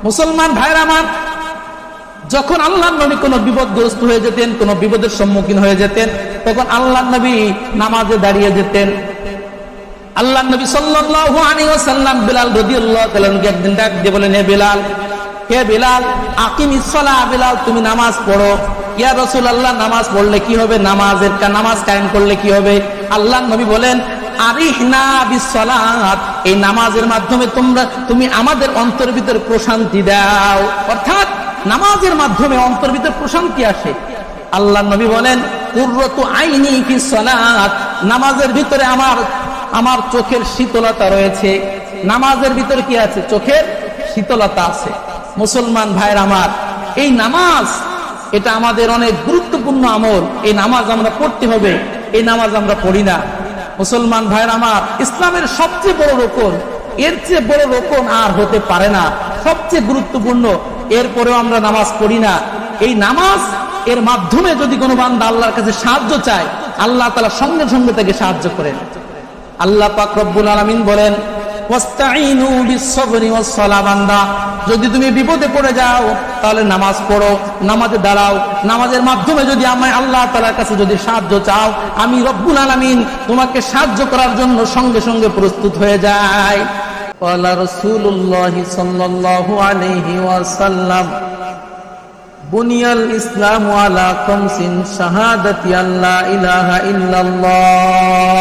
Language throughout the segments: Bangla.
মুসলমান ভাইরা আমার, যখন আল্লাহর নবী কোনো বিপদগ্রস্ত হয়ে যেতেন, কোনো বিপদের সম্মুখীন হয়ে যেতেন, তখন আল্লাহর নবী নামাজে দাঁড়িয়ে যেতেন। আল্লাহর নবী সাল্লাল্লাহু আলাইহি ওয়াসাল্লাম বিলাল রাদিয়াল্লাহু তাআলা কে একদিন ডাক দিয়ে বলেন, হে বিলাল, আকিমিস সালাহ, বিলাল তুমি নামাজ পড়ো। ইয়া রাসূলুল্লাহ, নামাজ পড়লে কি হবে? নামাজ কায়েম করলে কি হবে? আল্লাহর নবী বলেন, আরিহনা বিস সালাত, এই নামাজের মাধ্যমে তুমি আমাদের অন্তরের ভিতরে প্রশান্তি দাও। অর্থাৎ নামাজের মাধ্যমে অন্তরের ভিতরে প্রশান্তি আসে। আল্লাহর নবী বলেন, কুররাতু আইনি ফিস সালাত, নামাজের ভিতরে আমার চোখের শীতলতা রয়েছে। নামাজের ভিতরে কি আছে? চোখের শীতলতা আছে। মুসলমান ভাইয়ের আমার, এই নামাজ এটা আমাদের অনেক গুরুত্বপূর্ণ আমল। এই নামাজ আমরা পড়তে হবে, এই নামাজ আমরা পড়ি না। মুসলমান ভাইয়ের আমার, ইসলামের সবচেয়ে বড় রোকন, এর চেয়ে বড় রোকন আর হতে পারে না, সবচেয়ে গুরুত্বপূর্ণ। এরপরেও আমরা নামাজ পড়ি না। এই নামাজ এর মাধ্যমে যদি কোনো বান্দা আল্লাহর কাছে সাহায্য চায়, আল্লাহ তাআলা সঙ্গে সঙ্গে তাকে সাহায্য করেন। আল্লাহ পাক রব্বুল আলামিন বলেন, ওয়াস্তাঈনু বিস-সাবরি ওয়াস-সালাহ, বান্দা যদি তুমি বিপদে পড়ে যাও তাহলে নামাজ পড়ো, নামাজে দাঁড়াও। নামাজের মাধ্যমে যদি আমি আল্লাহ তাআলার কাছে যদি সাহায্য চাও, আমি রব্বুল আলামিন তোমাকে সাহায্য করার জন্য সঙ্গে সঙ্গে প্রস্তুত হয়ে যাই। ক্বালা রাসূলুল্লাহ সাল্লাল্লাহু আলাইহি ওয়াসাল্লাম, বুনিয়াল ইসলামু আলা খামসিন, শাহাদাতি আল্লা ইলাহা ইল্লাল্লাহ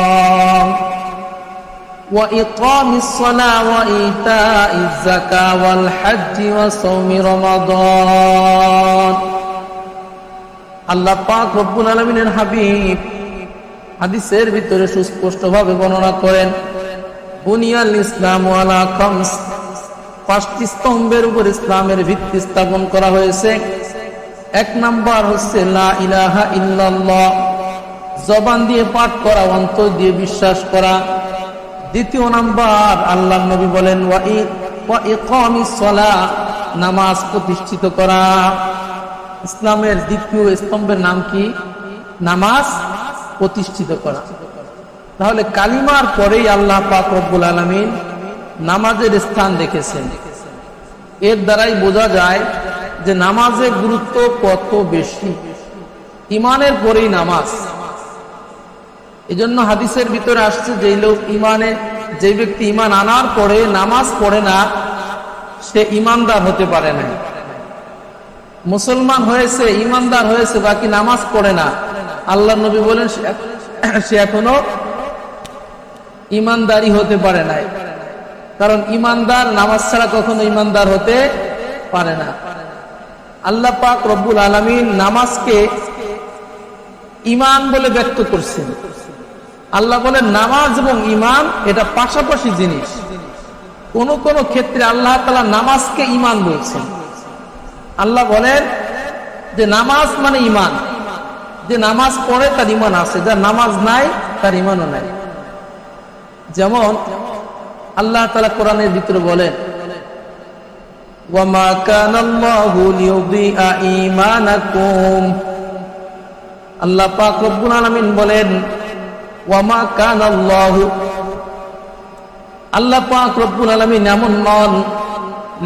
ওয়া ইকামিস সালাহ ওয়া ইতাইজ যাকাহ ওয়াল হজ্জ ওয়া সাওমি রমাদান। আল্লাহ পাক রব্বুল আলামিনের হাবিব হাদিসের ভিতরে সুস্পষ্টভাবে বর্ণনা করেন, বুনিয়াল ইসলামু আলা খামস, পাঁচটি স্তম্ভের উপর ইসলামের ভিত্তি স্থাপন করা হয়েছে। এক নাম্বার হচ্ছে লা ইলাহা ইল্লাল্লাহ, জবান দিয়ে পাঠ করা, অন্তর দিয়ে বিশ্বাস করা। দ্বিতীয় নাম্বার, আল্লাহর নবী বলেন, ওয়া ইকামিস সালাহ, নামাজ প্রতিষ্ঠিত করা। ইসলামের দ্বিতীয় স্তম্ভের নাম কি? নামাজ প্রতিষ্ঠিত করা। তাহলে কালিমার পরেই আল্লাহ পাক রব্বুল আলামিন নামাজের স্থান রেখেছেন। এর দ্বারাই বোঝা যায় যে নামাজের গুরুত্ব কত বেশি। ইমানের পরেই নামাজ। এজন্য হাদিসের ভিতরে আসছে, যে ব্যক্তি ইমান আনার পরে নামাজ পড়ে না, সে ইমানদার হতে পারে না। মুসলমান হয়েছে, ইমানদার হয়েছে, বাকি নামাজ পড়ে না, আল্লাহর নবী বলেন সে এখনো ইমানদারি হতে পারে নাই। কারণ ইমানদার নামাজ ছাড়া কখনো ইমানদার হতে পারে না। আল্লাহ পাক রব্বুল আলামিন নামাজকে ঈমান বলে ব্যক্ত করছেন। আল্লাহ বলেন নামাজ এবং ঈমান এটা পাশাপাশি জিনিস। কোন কোন ক্ষেত্রে আল্লাহ তাআলা নামাজকে ঈমান বলছেন। আল্লাহ বলেন যে নামাজ মানে ঈমান, যে নামাজ পড়ে তার ঈমান আছে, যার নামাজ নাই তার ঈমানও নাই। যেমন আল্লাহ তাআলা কোরআনের ভিতরে বলেন, ওয়ামা কানাল্লাহু লিয়ুযিআ ঈমানাকুম। আল্লাহ পাক রব্বুল আলামিন বলেন, ওয়ামা কানাল্লাহু, আল্লাহ পাক রব্বুল আলামিন এমন নন,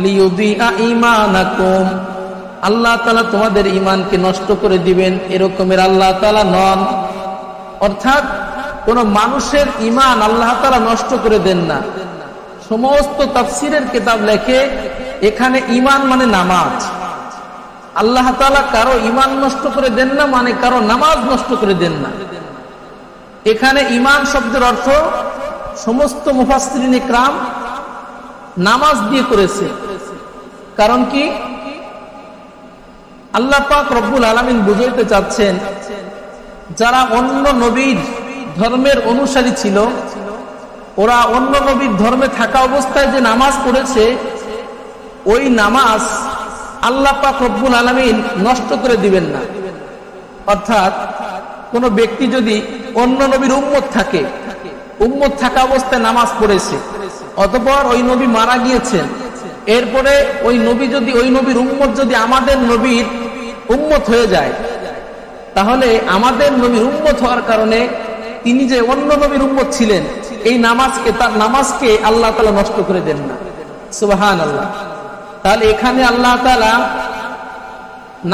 লিয়ুযিআ ঈমানাকুম, আল্লাহ তাআলা তোমাদের ঈমানকে নষ্ট করে দিবেন, এরকমের আল্লাহ তাআলা নন। অর্থাৎ কোন মানুষের ঈমান আল্লাহ তাআলা নষ্ট করে দেন না। সমস্ত তাফসীরের কিতাব লেখে এখানে ঈমান মানে নামাজ। আল্লাহ তাআলা কারো ঈমান নষ্ট করে দেন না, মানে কারো নামাজ নষ্ট করে দেন না। এখানে ঈমান শব্দের অর্থ সমস্ত মুফাসসিরিন ইকরাম নামাজ দিয়ে করেছে। কারণ কি? আল্লাহ পাক রব্বুল আলামিন বুঝাইতে চাচ্ছেন, যারা অন্য নবীর ধর্মের অনুসারী ছিল, ওরা অন্য নবীর ধর্মে থাকা অবস্থায় যে নামাজ পড়েছে, ওই নামাজ আল্লাহ পাক রব্বুল আলামিন নষ্ট করে দিবেন না। অর্থাৎ কোন ব্যক্তি যদি অন্য নবীর উম্মত থাকে, উম্মত থাকা অবস্থায় নামাজ পড়েছে, অতঃপর ওই নবী মারা গিয়েছেন, এরপরে ওই নবী যদি ওই নবীর উম্মত যদি আমাদের নবীর উম্মত হয়ে যায়, তাহলে আমাদের নবীর উম্মত হওয়ার কারণে তিনি যে অন্য নবীর উম্মত ছিলেন, এই নামাজকে, তার নামাজকে আল্লাহ তাআলা নষ্ট করে দেন না। সুবহানাল্লাহ। তাহলে এখানে আল্লাহ তাআলা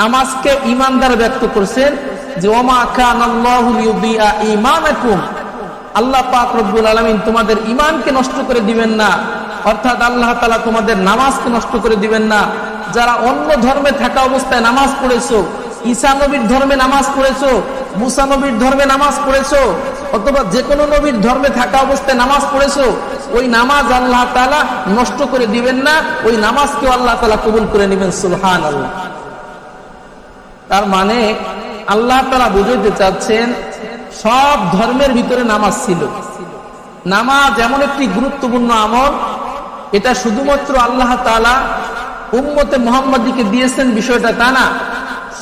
নামাজকে ঈমান দ্বারা ব্যক্ত করছেন যে ওমা কানাল্লাহু লিউযিআ ঈমানাকুম, আল্লাহ পাক রব্বুল আলামিন তোমাদের ঈমানকে নষ্ট করে দিবেন না, অর্থাৎ আল্লাহ তাআলা তোমাদের নামাজকে নষ্ট করে দিবেন না। যারা অন্য ধর্মে থাকা অবস্থায় নামাজ পড়েছো, ঈসা নবীর ধর্মে নামাজ পড়েছো, মুসা নবীর ধর্মে নামাজ পড়েছো, অথবা যে কোনো নবীর ধর্মে থাকা অবস্থায় নামাজ পড়েছো, ওই নামাজ আল্লাহ তাআলা নষ্ট করে দিবেন না, ওই নামাজকেও আল্লাহ তাআলা কবুল করে নেবেন। সুবহানাল্লাহ। তার মানে আল্লাহ তাআলা বুঝাইতে চাচ্ছেন সব ধর্মের ভিতরে নামাজ ছিল। নামাজ এমন একটি গুরুত্বপূর্ণ আমল, এটা শুধুমাত্র আল্লাহ তাআলা উম্মতে মুহাম্মাদীকে দিয়েছেন বিষয়টা তা না,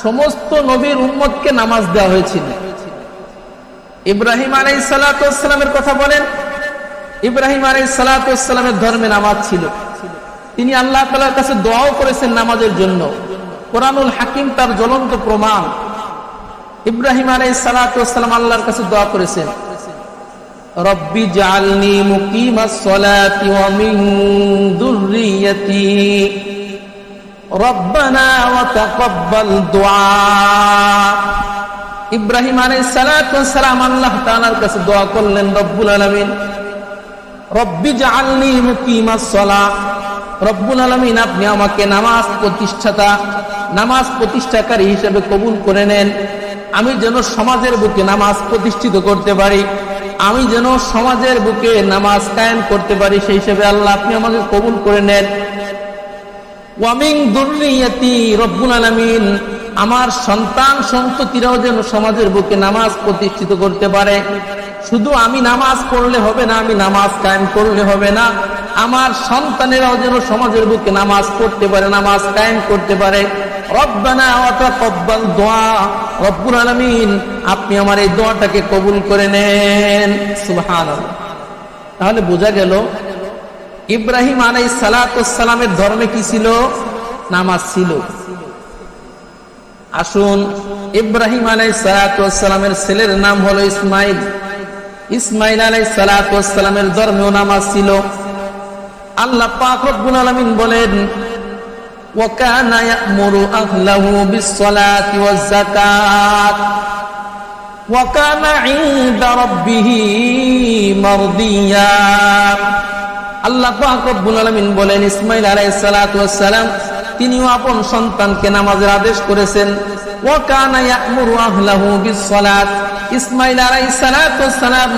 সমস্ত নবীর উম্মতকে নামাজ দেওয়া হয়েছিল। ইব্রাহিম আলাইহিস সালাতু ওয়াস সালামের কথা বলেন, ইব্রাহিম আলাইহিস সালাতু ওয়াস সালামের ধর্মে নামাজ ছিল। তিনি আল্লাহ তাআলার কাছে দোয়াও করেছেন নামাজের জন্য। কোরআনুল হাকিম তার জ্বলন্ত প্রমাণ। ইব্রাহিম আলাইহিস সালাতু ওয়াস সালাম আল্লাহর কাছে দোয়া করেছেন, রব্বি জাআলনি মুকিমাস সালাতি ওয়া মিন যুররিয়্যাতি রব্বানা ওয়া তাকাব্বাল দুআ। ইব্রাহিম আলাইহিস সালাতু ওয়াস সালাম আল্লাহ তাআলার কাছে দোয়া করলেন, রব্বুল আলামিন রব্বি জাআলনি মুকিমাস সালাত, রব্বুল আলামিন আপনি আমাকে নামাজ প্রতিষ্ঠাতা, নামাজ প্রতিষ্ঠাকারী হিসেবে কবুল করে নেন। আমি যেন সমাজের বুকে নামাজ প্রতিষ্ঠিত করতে পারি, আমি যেন সমাজের বুকে নামাজ কায়েম করতে পারি, সেই হিসেবে আল্লাহ আপনি আমাকে কবুল করে নেন। ওয়া মিন যুররিয়্যাতি, রব্বুল আলামিন আমার সন্তান সন্ততিরাও যেন সমাজের বুকে নামাজ প্রতিষ্ঠিত করতে পারে। শুধু আমি নামাজ পড়লে হবে না, আমি নামাজ কায়েম করলে হবে না, আমার সন্তানেরাও যেন সমাজের বুকে নামাজ পড়তে পারে, নামাজ কায়েম করতে পারে। রব্বানা ওয়া তাকাব্বাল দুআ, রব্বুল আলামিন আপনি আমার এই দোয়াটাকে কবুল করে নেন। সুবহানাল্লাহ। তাহলে বোঝা গেল ইব্রাহিম আলাইহিস সালাতু ওয়াস সালামের ধর্মে কি ছিল? নামাজ ছিল। আসুন, ইব্রাহিম আলাইহিস সালাতু ওয়াস সালামের ছেলের নাম হলো ইসমাইল। ইসমাইল আলাইহিস সালাতু ওয়াস সালামের ধর্মেও নামাজ ছিল। আল্লাহ পাক রব্বুল আলামিন বলেন, ওয়া কানা ইয়া'মুরু আহলাহু বিস-সালাতি ওয়াজ-যাকাত ওয়া কানা 'ইনদা রাব্বিহি মারদিয়া। আল্লাহ পাক রব্বুল আলামিন বলেন, ইসমাইল আলাইহিস সালাতু ওয়াস সালাম তিনিও আপন সন্তানকে নামাজের আদেশ করেছেন। ওয়া কানা ইয়া'মুরু আহলাহু বিস-সালাত, ইসমাইল আলাইহিস সালাতু ওয়াস সালাম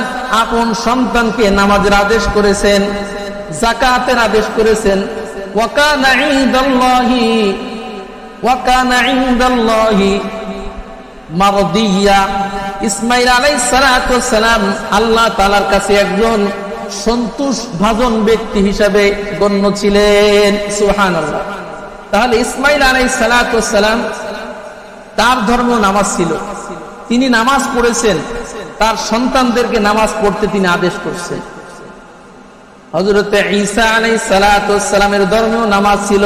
আপন সন্তানকে নামাজের আদেশ করেছেন, যাকাতের আদেশ করেছেন। ওয়া কানা ইনদাল্লাহি মারদিয়া, ইসমাইল আলাইহিস সালাতু ওয়াস সালাম আল্লাহ তাআলার কাছে একজন সন্তোষ ভাজন ব্যক্তি হিসাবে গণ্য ছিলেন। সুবহানাল্লাহ। তাহলে ইসমাইল আলাইহিস সালাতু ওয়াস সালাম তার ধর্ম নামাজ ছিল, তিনি নামাজ পড়েছেন, তার সন্তানদেরকে নামাজ পড়তে তিনি আদেশ করছেন। হযরত ঈসা আলাইহিস সালাতু ওয়াস সালামের ধর্মেও নামাজ ছিল।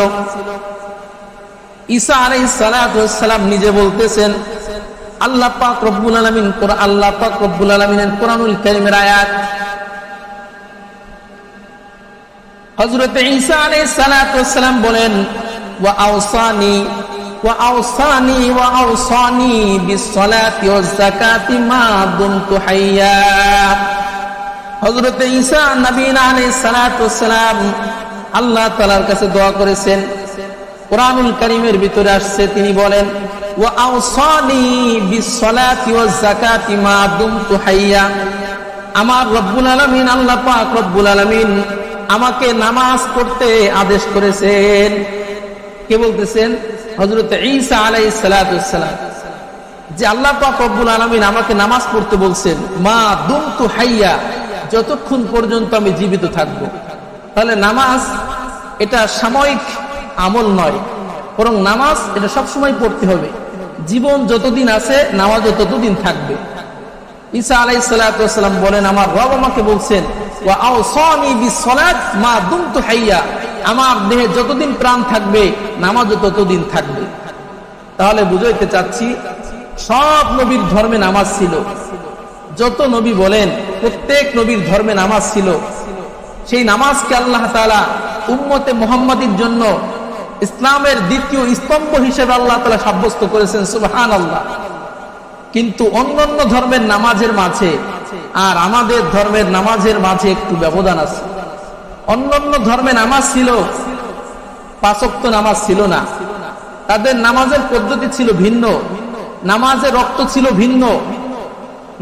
ঈসা আলাইহিস সালাতু ওয়াস সালাম নিজে বলতেছেন, আল্লাহ পাক রব্বুল আলামিনের কোরআনুল কারীমের আয়াত, হযরত ঈসা আলাইহিস সালাতু ওয়াস সালাম বলেন, ওয়া আওসানি বিস-সালাতি ওয়াজ-যাকাতি মা দুমতু হাইয়া। হযরত ঈসা নবী আলাইহিস সালাতু ওয়াস সালাম আল্লাহ তাআলার কাছে দোয়া করেছেন। কোরআনুল কারীমের ভিতরে আসছে, তিনি বলেন, ওয়া আওসানি বিস-সালাতি ওয়াজ-যাকাতি মা দুমতু হাইয়া। আমার রব্বুল আলামিন, আল্লাহ পাক রব্বুল আলামিন আমাকে নামাজ পড়তে আদেশ করেছেন। কে বলতেছেন? হযরত ঈসা আলাইহিস সালাতু ওয়াস সালাম, যে আল্লাহ পাক রব্বুল আলামিন আমাকে নামাজ পড়তে বলছেন, মা দুমতু হাইয়া, যতক্ষণ পর্যন্ত আমি জীবিত থাকব। তাহলে নামাজ এটা সাময়িক আমল নয়, বরং নামাজ এটা সবসময় পড়তে হবে। জীবন যতদিন আছে নামাজও ততদিন থাকবে। ঈসা আলাইহিস সালাতু ওয়াস সালাম বলেন, আমার রব আমাকে বলছেন, ওয়া আওসানি বিস-সালাত মা দুমতু হাইয়া, আমার দেহে যতদিন প্রাণ থাকবে নামাজও ততদিন থাকবে। তাহলে বুঝাইতে চাচ্ছি, সব নবীর ধর্মে নামাজ ছিল। যত নবী বলেন, প্রত্যেক নবীর ধর্মে নামাজ ছিল। সেই নামাজকে আল্লাহ তাআলা উম্মতে মুহাম্মাদীর জন্য ইসলামের দ্বিতীয় স্তম্ভ হিসেবে আল্লাহ তাআলা সাব্যস্ত করেছেন, সুবহানাল্লাহ। কিন্তু অন্যান্য ধর্মের নামাজের মাঝে আর আমাদের ধর্মের নামাজের মাঝে একটু ব্যবধান আছে। অন্যান্য ধর্মে নামাজ ছিল, 5 ওয়াক্ত নামাজ ছিল না, তাদের নামাজের পদ্ধতি ছিল ভিন্ন, নামাজের রক্ত ছিল ভিন্ন,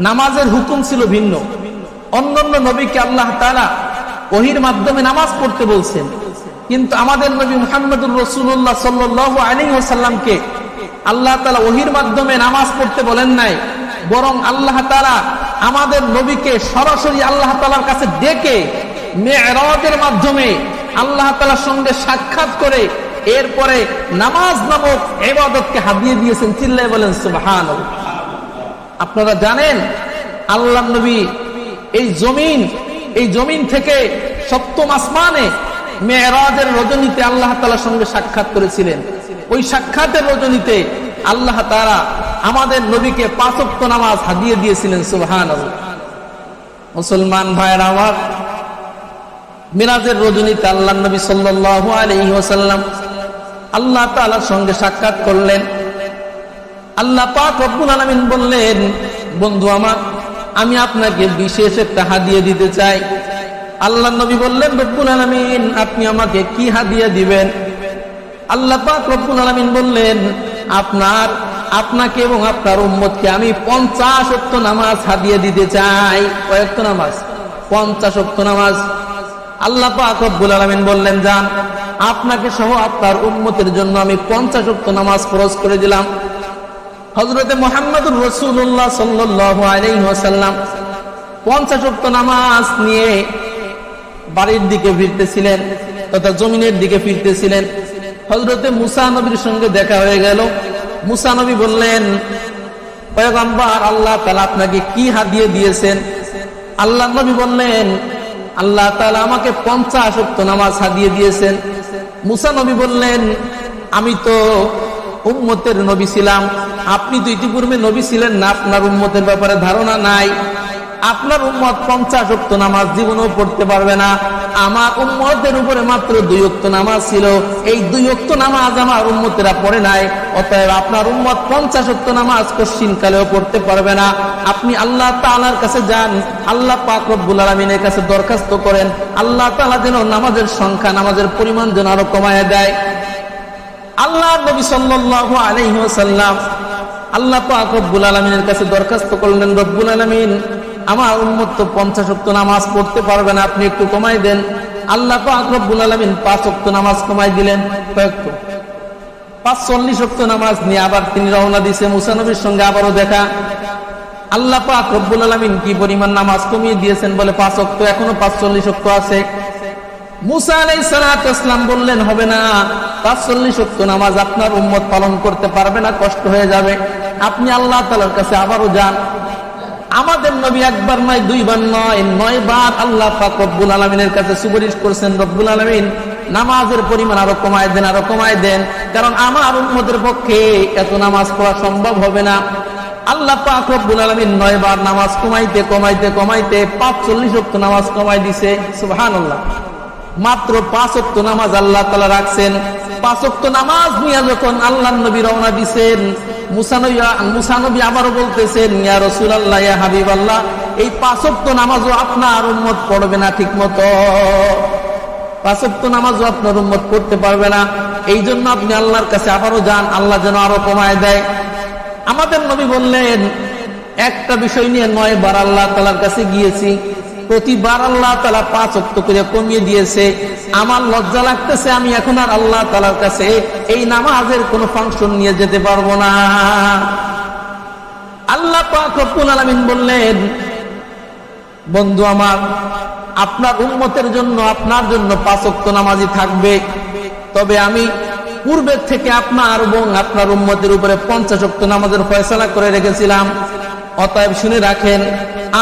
নামাজের হুকুম ছিল ভিন্ন। অন্যান্য নবীকে আল্লাহ তাআলা ওহীর মাধ্যমে নামাজ পড়তে বলছেন, কিন্তু আমাদের নবী মুহাম্মদুর রাসূলুল্লাহ সাল্লাল্লাহু আলাইহি ওয়াসাল্লামকে আল্লাহ তাআলা ওহীর মাধ্যমে নামাজ পড়তে বলেন নাই, বরং আল্লাহ তাআলা আমাদের নবীকে সরাসরি আল্লাহ তাআলার কাছে ডেকে মিরাজের মাধ্যমে আল্লাহ তাআলার সঙ্গে সাক্ষাৎ করে এরপরে নামাজ নামক ইবাদতকে হাদিয়ে দিয়েছেন। চিল্লায়ে বলেন সুবহানাল্লাহ। আপনারা জানেন আল্লাহর নবী এই জমিন থেকে সপ্তম আসমানে মেরাজের রজনীতে আল্লাহ তাআলার সঙ্গে সাক্ষাৎ করেছিলেন। ওই সাক্ষাতের রজনীতে আল্লাহ তাআলা আমাদের নবীকে 5 ওয়াক্ত নামাজ হাদিয়ে দিয়েছিলেন, সুবহানাল্লাহ। মুসলমান ভাইরা আমার, মিরাজের রজনীতে আল্লাহর নবী সাল্লাল্লাহু আলাইহি ওয়াসাল্লাম আল্লাহ তাআলার সঙ্গে সাক্ষাৎ করলেন। আল্লাহ পাক রব্বুল আলামিন বললেন, বন্ধু আমার, আমি আপনাকে বিশেষ একটা হাদিয়া দিতে চাই। আল্লাহ নবী বললেন, রব্বুল আলামিন আপনি আমাকে কি হাদিয়া দিবেন? আল্লাহ পাক রব্বুল আলামিন বললেন, আপনাকে এবং আপনার উম্মতকে আমি 50 ওয়াক্ত নামাজ হাদিয়া দিতে চাই। কয় ওয়াক্ত নামাজ? 50 ওয়াক্ত নামাজ। আল্লাহ পাক রব্বুল আলামিন বললেন, যান, আপনাকে সহ আপনার উম্মতের জন্য আমি 50 ওয়াক্ত নামাজ ফরজ করে দিলাম। হযরতে মুহাম্মদুর রাসূলুল্লাহ সাল্লাল্লাহু আলাইহি ওয়াসাল্লাম 50 ওয়াক্ত নামাজ নিয়ে বাড়ির দিকে ফিরতেছিলেন তথা জমিনের দিকে ফিরতেছিলেন। হযরতে মুসা নবীর সঙ্গে দেখা হয়ে গেল। মুসা নবী বললেন, পয়গম্বর, আল্লাহ তাআলা আপনাকে কি হাদিয়া দিয়েছেন? আল্লাহ নবী বললেন, আল্লাহ তাআলা আমাকে 50 ওয়াক্ত নামাজ হাদিয়া দিয়েছেন। মুসা নবী বললেন, আমি তো উম্মতের নবী ছিলাম, আপনি তো ইতিপূর্বে নবী ছিলেন না, আপনার উম্মতের ব্যাপারে ধারণা নাই। আপনার উম্মত 50 ওয়াক্ত নামাজ জীবনেও পড়তে পারবে না। আমার উম্মতের উপরে মাত্র 2 ওয়াক্ত নামাজ ছিল, এই 2 ওয়াক্ত নামাজ আমার উম্মতেরা পড়ে নাই। অতএব আপনার উম্মত 50 ওয়াক্ত নামাজ কশিন কালেও পড়তে পারবে না। আপনি আল্লাহ তাআলার কাছে যান, আল্লাহ পাক রব্বুল আলামিনের কাছে দরখাস্ত করেন, আল্লাহ তাআলা যেন নামাজের সংখ্যা, নামাজের পরিমাণ যেন আরো কমায় দেয়। আল্লাহ নবী সাল্লাল্লাহু আলাইহি ওয়াসাল্লাম আল্লাহ পাক রব্বুল আলামিনের কাছে দরখাস্ত করলেন, রব্বুল আলামিন, আমার উম্মত তো 50 ওয়াক্ত নামাজ পড়তে পারবে না, আপনি একটু কমাই দেন। আল্লাহ পাক রব্বুল আলামিন 5 ওয়াক্ত নামাজ কমাই দিলেন। কয়েকটা 45 ওয়াক্ত নামাজ নিয়ে আবার তিনি রওনা দিয়েছে। মুসা নবীর সঙ্গে আবারও দেখা। আল্লাহ পাক রব্বুল আলামিন কি পরিমাণ নামাজ কমিয়ে দিয়েছেন বলে 5 ওয়াক্ত, এখনো 45 ওয়াক্ত আছে। মুসা আলাইহিস সালাতু ওয়াসসালাম বললেন, হবে না, 45 ওয়াক্ত নামাজ আপনার উম্মত পালন করতে পারবে না, কষ্ট হয়ে যাবে। আপনি আল্লাহ তাআলার কাছে আবারও যান। আমাদের নবী একবার নয়, 2 বার নয়, 9 বার আল্লাহ পাক রব্বুল আলামিনের কাছে সুপারিশ করেছেন, রব্বুল আলামিন নামাজের পরিমাণ আরো কমায় দেন, আরো কমায় দেন, কারণ আমার উম্মতের পক্ষে এত নামাজ পড়া সম্ভব হবে না। আল্লাহ পাক রব্বুল আলামিন 9 বার নামাজ কমাইতে কমাইতে কমাইতে 45 ওয়াক্ত নামাজ কমাই দিয়েছে। সুবহানাল্লাহ। মাত্র 5 ওয়াক্ত নামাজ আল্লাহ তাআলা রাখছেন। 5 ওয়াক্ত নামাজ নিয়ে যখন আল্লাহর নবী রওনা দিয়েছেন, মুসা নবী আবারও বলতেছেন, ইয়া রাসূলুল্লাহ, ইয়া হাবিবাল্লাহ, এই 5 ওয়াক্ত নামাজও আপনার উম্মত পড়বে না ঠিক মতো। 5 ওয়াক্ত নামাজও আপনার উম্মত পড়তে পারবে না। এই জন্য আপনি আল্লাহর কাছে আবারও যান, আল্লাহ যেন আরো কমায় দেয়। আমাদের নবী বললেন, একটা বিষয় নিয়ে 9 বার আল্লাহ তাআলার কাছে গিয়েছি, প্রতিবার আল্লাহ তাআলা 5 ওয়াক্ত করে কমিয়ে দিয়েছে। আমার লজ্জা লাগতেছে, আমি এখন আর আল্লাহ তাআলার কাছে এই নামাজের কোন ফাংশন নিয়ে যেতে পারবো না। আল্লাহ পাক রব্বুল আলামিন বললেন, বন্ধু আমার, আপনার উম্মতের জন্য, আপনার জন্য 5 ওয়াক্ত নামাজই থাকবে, তবে আমি পূর্বের থেকে আপনার এবং আপনার উম্মতের উপরে 50 ওয়াক্ত নামাজের ফয়সালা করে রেখেছিলাম। অতএব শুনে রাখেন,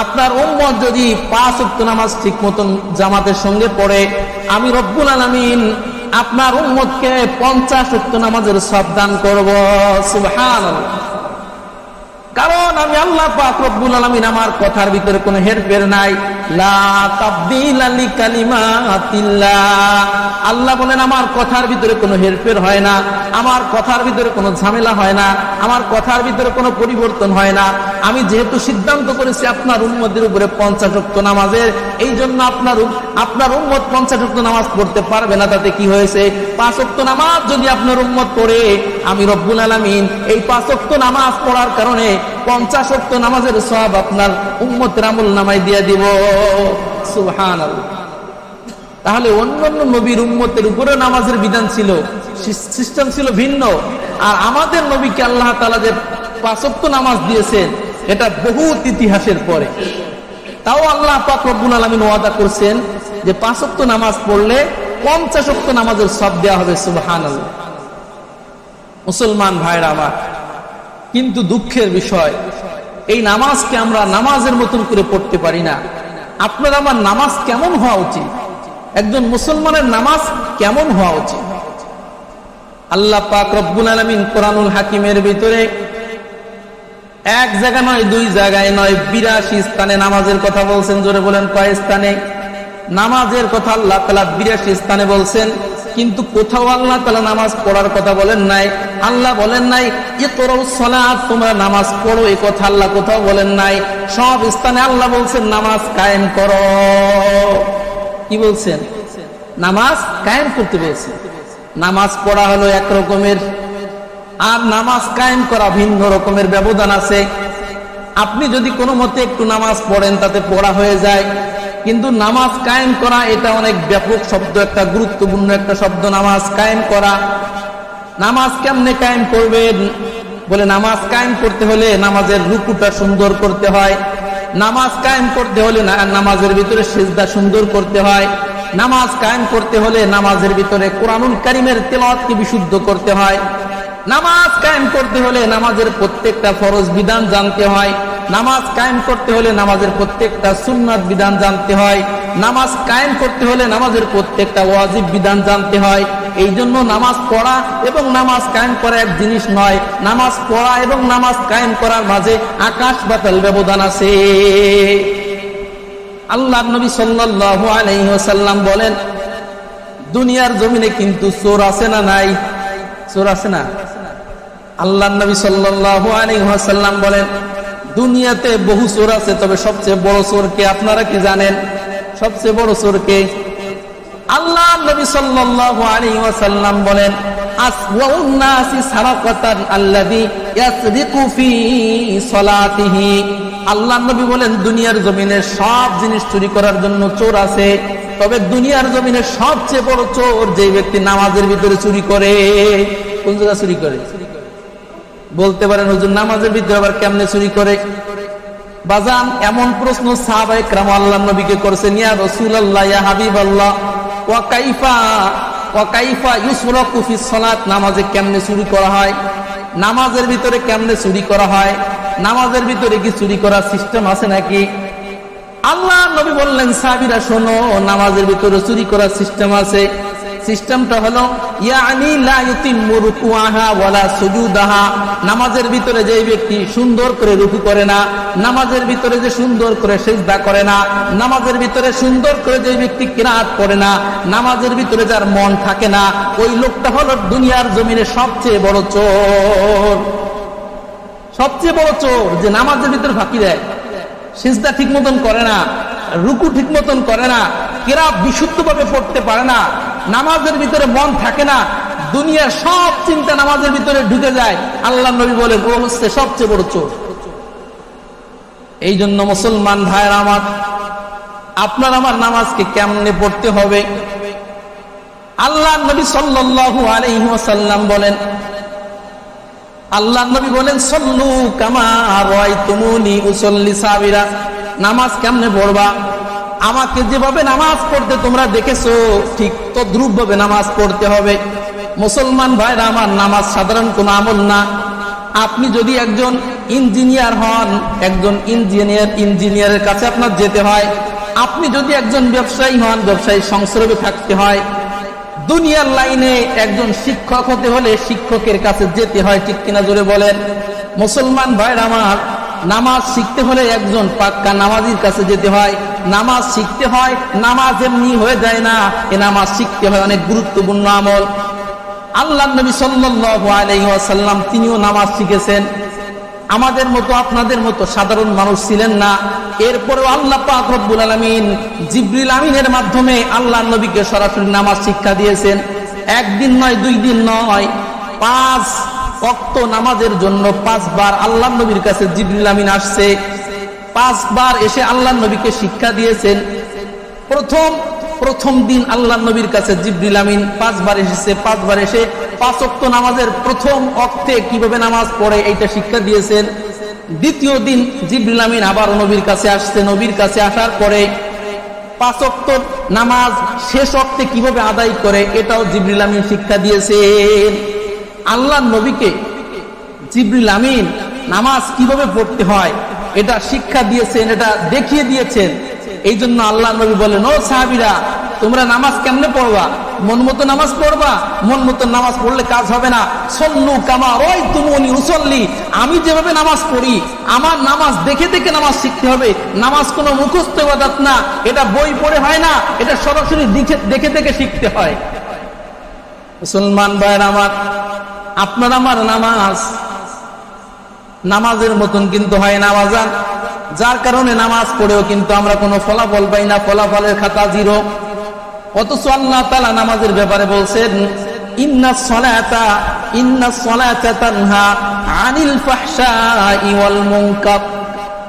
আপনার উম্মত যদি 5 ওয়াক্ত নামাজ ঠিক মতন জামাতের সঙ্গে পড়ে, আমি রব্বুল আলামিন আপনার উম্মতকে 50 ওয়াক্ত নামাজের সওয়াব দান করব। সুবহানাল্লাহ। কারণ আমি আল্লাহ পাক রব্বুল আলামিন, আমার কথার ভিতরে কোনো হেরফের নাই। লা তাবদীলা লিকালিমাতিল্লাহ, আল্লাহ বলেন আমার কথার ভিতরে কোনো হেরফের হয় না, আমার কথার ভিতরে কোনো ঝামেলা হয় না, আমার কথার ভিতরে কোনো পরিবর্তন হয় না। আমি যেহেতু সিদ্ধান্ত করেছি আপনার উম্মতের উপরে 50 ওয়াক্ত নামাজের, এই জন্য আপনার উম্মত 50 ওয়াক্ত নামাজ পড়তে পারবে না। তাতে কি হয়েছে? 5 ওয়াক্ত নামাজ যদি আপনার উম্মত পড়ে, আমি রব্বুল আলামিন এই 5 ওয়াক্ত নামাজ পড়ার কারণে 50 ওয়াক্ত নামাজের সওয়াব আপনার উম্মতের আমলনামায় দিয়ে দিব। সুবহানাল্লাহ। তাহলে অন্যান্য নবীর উম্মতের উপরে নামাজের বিধান ছিল, সিস্টেম ছিল ভিন্ন। আর আমাদের নবীকে আল্লাহ তাআলা যে 5 ওয়াক্ত নামাজ দিয়েছেন, এটা বহুত ইতিহাসের পরে। তাও আল্লাহ পাক রব্বুল আলামিন ওয়াদা করছেন যে 5 ওয়াক্ত নামাজ পড়লে 50 ওয়াক্ত নামাজের সওয়াব দেওয়া হবে। সুবহানাল্লাহ। মুসলমান ভাইরা আমার, কিন্তু দুঃখের বিষয়, এই নামাজকে আমরা নামাজের মতন করে পড়তে পারি না। আপনার আমার নামাজ কেমন হওয়া উচিত? একজন মুসলমানের নামাজ কেমন হওয়া উচিত? আল্লাহ পাক রব্বুল আলামিন কোরআনুল হাকিমের ভিতরে এক জায়গা নয়, 2 জায়গায় নয়, 82 স্থানে নামাজের কথা বলছেন। জোরে বলেন, কয় স্থানে? নামাজের কথা আল্লাহ তাআলা 82 স্থানে বলছেন, কিন্তু কোথাও আল্লাহ তাআলা নামাজ পড়ার কথা বলেন নাই। আল্লাহ বলেন নাই ইকরাউস সালাত, তোমরা নামাজ পড়ো, এই কথা আল্লাহ কোথাও বলেন নাই। সব স্থানে আল্লাহ বলছেন নামাজ কায়েম করো। কি বলছেন? নামাজ কায়েম করতে বলছেন। নামাজ পড়া হলো এক রকমের, আর নামাজ কায়েম করা ভিন্ন রকমের ব্যবধান আছে। আপনি যদি কোনো মতে একটু নামাজ পড়েন, তাতে পড়া হয়ে যায়, কিন্তু নামাজ কায়েম করা এটা অনেক ব্যাপক শব্দ, একটা গুরুত্বপূর্ণ একটা শব্দ। নামাজ কায়েম করা, নামাজ কেমনে কায়েম করবেন? বলে নামাজ কায়েম করতে হলে নামাজের রুকুটা সুন্দর করতে হয়, নামাজ কায়েম করতে হলে নামাজের ভিতরে সিজদা সুন্দর করতে হয়, নামাজ কায়েম করতে হলে নামাজের ভিতরে কোরআনুল কারীমের তেলাওয়াতকে বিশুদ্ধ করতে হয়, নামাজ কায়েম করতে হলে নামাজের প্রত্যেকটা ফরজ বিধান জানতে হয়, নামাজ কায়েম করতে হলে নামাজের প্রত্যেকটা সুন্নাত বিধান জানতে হয়, নামাজ কায়েম করতে হলে নামাজের প্রত্যেকটা ওয়াজিব বিধান জানতে হয়। এই জন্য নামাজ পড়া এবং নামাজ কায়েম করা এক জিনিস নয়। নামাজ পড়া এবং নামাজ কায়েম করার মাঝে আকাশ পাতাল ব্যবধান আছে। আল্লাহর নবী সাল্লাল্লাহু আলাইহি ওয়াসাল্লাম বলেন, দুনিয়ার জমিনে কিন্তু চোর আছে না নাই? চোর আছে না? আল্লাহর নবী সাল্লাল্লাহু আলাইহি ওয়াসাল্লাম বলেন, দুনিয়াতে বহু চোর আছে, তবে সবচেয়ে বড় চোর কে? আপনারা কি জানেন সবচেয়ে বড় চোর কে? আল্লাহর নবী সাল্লাল্লাহু আলাইহি ওয়াসাল্লাম বলেন, আসওয়াউন নাসি সারাকাতান আল্লাযী ইয়াসরিকু ফি সালাতিহি। আল্লাহর নবী বলেন, দুনিয়ার জমিনে সব জিনিস চুরি করার জন্য চোর আছে, তবে দুনিয়ার জমিনে সবচেয়ে বড় চোর যে ব্যক্তি নামাজের ভিতরে চুরি করে। কোন জায়গা চুরি করে? বলতে পারেন হুজুর নামাজের ভিতরে আবার কেমনে চুরি করে? বাজান, এমন প্রশ্ন সাহাবায়ে কেরাম আল্লাহর নবীকে করেছেন, ইয়া রাসূলুল্লাহ, ইয়া হাবিবাল্লাহ, ওয়া কাইফা ইউসরাকু ফিস সালাত, নামাজে কেমনে চুরি করা হয়? নামাজের ভিতরে কেমনে চুরি করা হয়? নামাজের ভিতরে কি চুরি করার সিস্টেম আছে নাকি? আল্লাহর নবী বললেন, সাহাবীরা শোনো, নামাজের ভিতরে চুরি করার সিস্টেম আছে। সিস্টেমটা হলো ইয়ানি লা ইউতিম্মু রুকুআহা ওয়ালা সুজুদাহা, নামাজের ভিতরে যে ব্যক্তি সুন্দর করে রুকু করে না, নামাজের ভিতরে যে সুন্দর করে সিজদা করে না, নামাজের ভিতরে সুন্দর করে যে ব্যক্তি কিরাত পড়ে না, নামাজের ভিতরে যার মন থাকে না, ওই লোকটা হলো দুনিয়ার জমিনে সবচেয়ে বড় চোর। সবচেয়ে বড় চোর যে নামাজের ভিতরে ফাঁকি দেয়, সিজদা ঠিক মতন করে না, রুকু ঠিক মতন করে না, কিরাত বিশুদ্ধভাবে পড়তে পারে না, নামাজের ভিতরে মন থাকে না, দুনিয়ার সব চিন্তা নামাজের ভিতরে ঢুকে যায়। আল্লাহর নবী বলেন, ও হচ্ছে সবচেয়ে বড় চোর। এই জন্য মুসলমান ভাইরা আমার, আপনার আমার নামাজকে কেমনে পড়তে হবে? আল্লাহর নবী সাল্লাল্লাহু আলাইহি ওয়াসাল্লাম বলেন, আল্লাহর নবী বলেন, সল্লু কামা রাআইতুমুনি উসাল্লি সাবিরা, নামাজ কেমনে পড়বা? আমাকে যেভাবে নামাজ পড়তে তোমরা দেখেছো, ঠিক তদ্রূপ ভাবে নামাজ পড়তে হবে। মুসলমান ভাইরা আমার, নামাজ সাধারণ কোন আমল না। আপনি যদি একজন ইঞ্জিনিয়ার হন, একজন ইঞ্জিনিয়ারের কাছে আপনার যেতে হয়। আপনি যদি একজন ব্যবসায়ী হন, ব্যবসায়ী সংস্রবে থাকতে হয়। দুনিয়ার লাইনে একজন শিক্ষক হতে হলে শিক্ষকের কাছে যেতে হয়, ঠিক কিনা জোরে বলেন? মুসলমান ভাইরা আমার, নামাজ শিখতে হলে একজন পাক্কা নামাজির কাছে যেতে হয়। নামাজ শিখতে হয়, নামাজ এমনি হয়ে যায় না, এ নামাজ শিখতে হয় অনেক গুরুত্বপূর্ণ আমল। আল্লাহর নবী সাল্লাল্লাহু আলাইহি ওয়াসাল্লাম তিনিও নামাজ শিখেছেন। আমাদের মতো আপনাদের মতো সাধারণ মানুষ ছিলেন না। এরপরেও আল্লাহ পাক রব্বুল আলামিন জিবরিল আমিনের মাধ্যমে আল্লাহর নবীকে সরাসরি নামাজ শিক্ষা দিয়েছেন। একদিন নয়, 2 দিন নয়, 5 ওয়াক্ত নামাজের জন্য 5 বার আল্লাহর নবীর কাছে জিবরিল আমিন আসছে। 5 বার এসে আল্লাহর নবীকে শিক্ষা দিয়েছেন। প্রথম দিন আল্লাহর নবীর কাছে জিবরিল আমিন 5 বার এসেছে। 5 বার এসে 5 ওয়াক্ত নামাজের প্রথম ওয়াক্তে কিভাবে নামাজ পড়ে এইটা শিক্ষা দিয়েছেন। দ্বিতীয় দিন জিবরিল আমিন আবার নবীর কাছে আসছে। নবীর কাছে আসার পরে 5 ওয়াক্ত নামাজ শেষ ওয়াক্তে কিভাবে আদায় করে এটাও জিবরিল আমিন শিক্ষা দিয়েছেন। আল্লাহর নবীকে জিবরিল আমিন নামাজ কিভাবে পড়তে হয় এটা শিক্ষা দিয়েছেন, এটা দেখিয়ে দিয়েছেন। এই জন্য আল্লাহর নবী বলেন, ও সাহাবীরা, তোমরা নামাজ কেমনে পড়বা? মন মতো নামাজ পড়বা? মন মতো নামাজ পড়লে কাজ হবে না। সল্লু কামা রাআইতুমুনি উসাল্লি, আমি যেভাবে নামাজ পড়ি, আমার নামাজ দেখে দেখে নামাজ শিখতে হবে। নামাজ কোনো মুখস্থ ইবাদত না, এটা বই পড়ে হয় না, এটা সরাসরি দেখে দেখে শিখতে হয়। মুসলমান ভাইরা আমার, আপনার আমার নামাজের মতন কিন্তু হয় না বাজান। যার কারণে নামাজ পড়েও কিন্তু আমরা কোনো ফলাফল পাই না, ফলাফলের খাতা 0। অথচ আল্লাহ তাআলা নামাজের ব্যাপারে বলছেন, ইন্নাস সালাতা তানহা আনিল ফাহশাই ওয়াল মুনকার।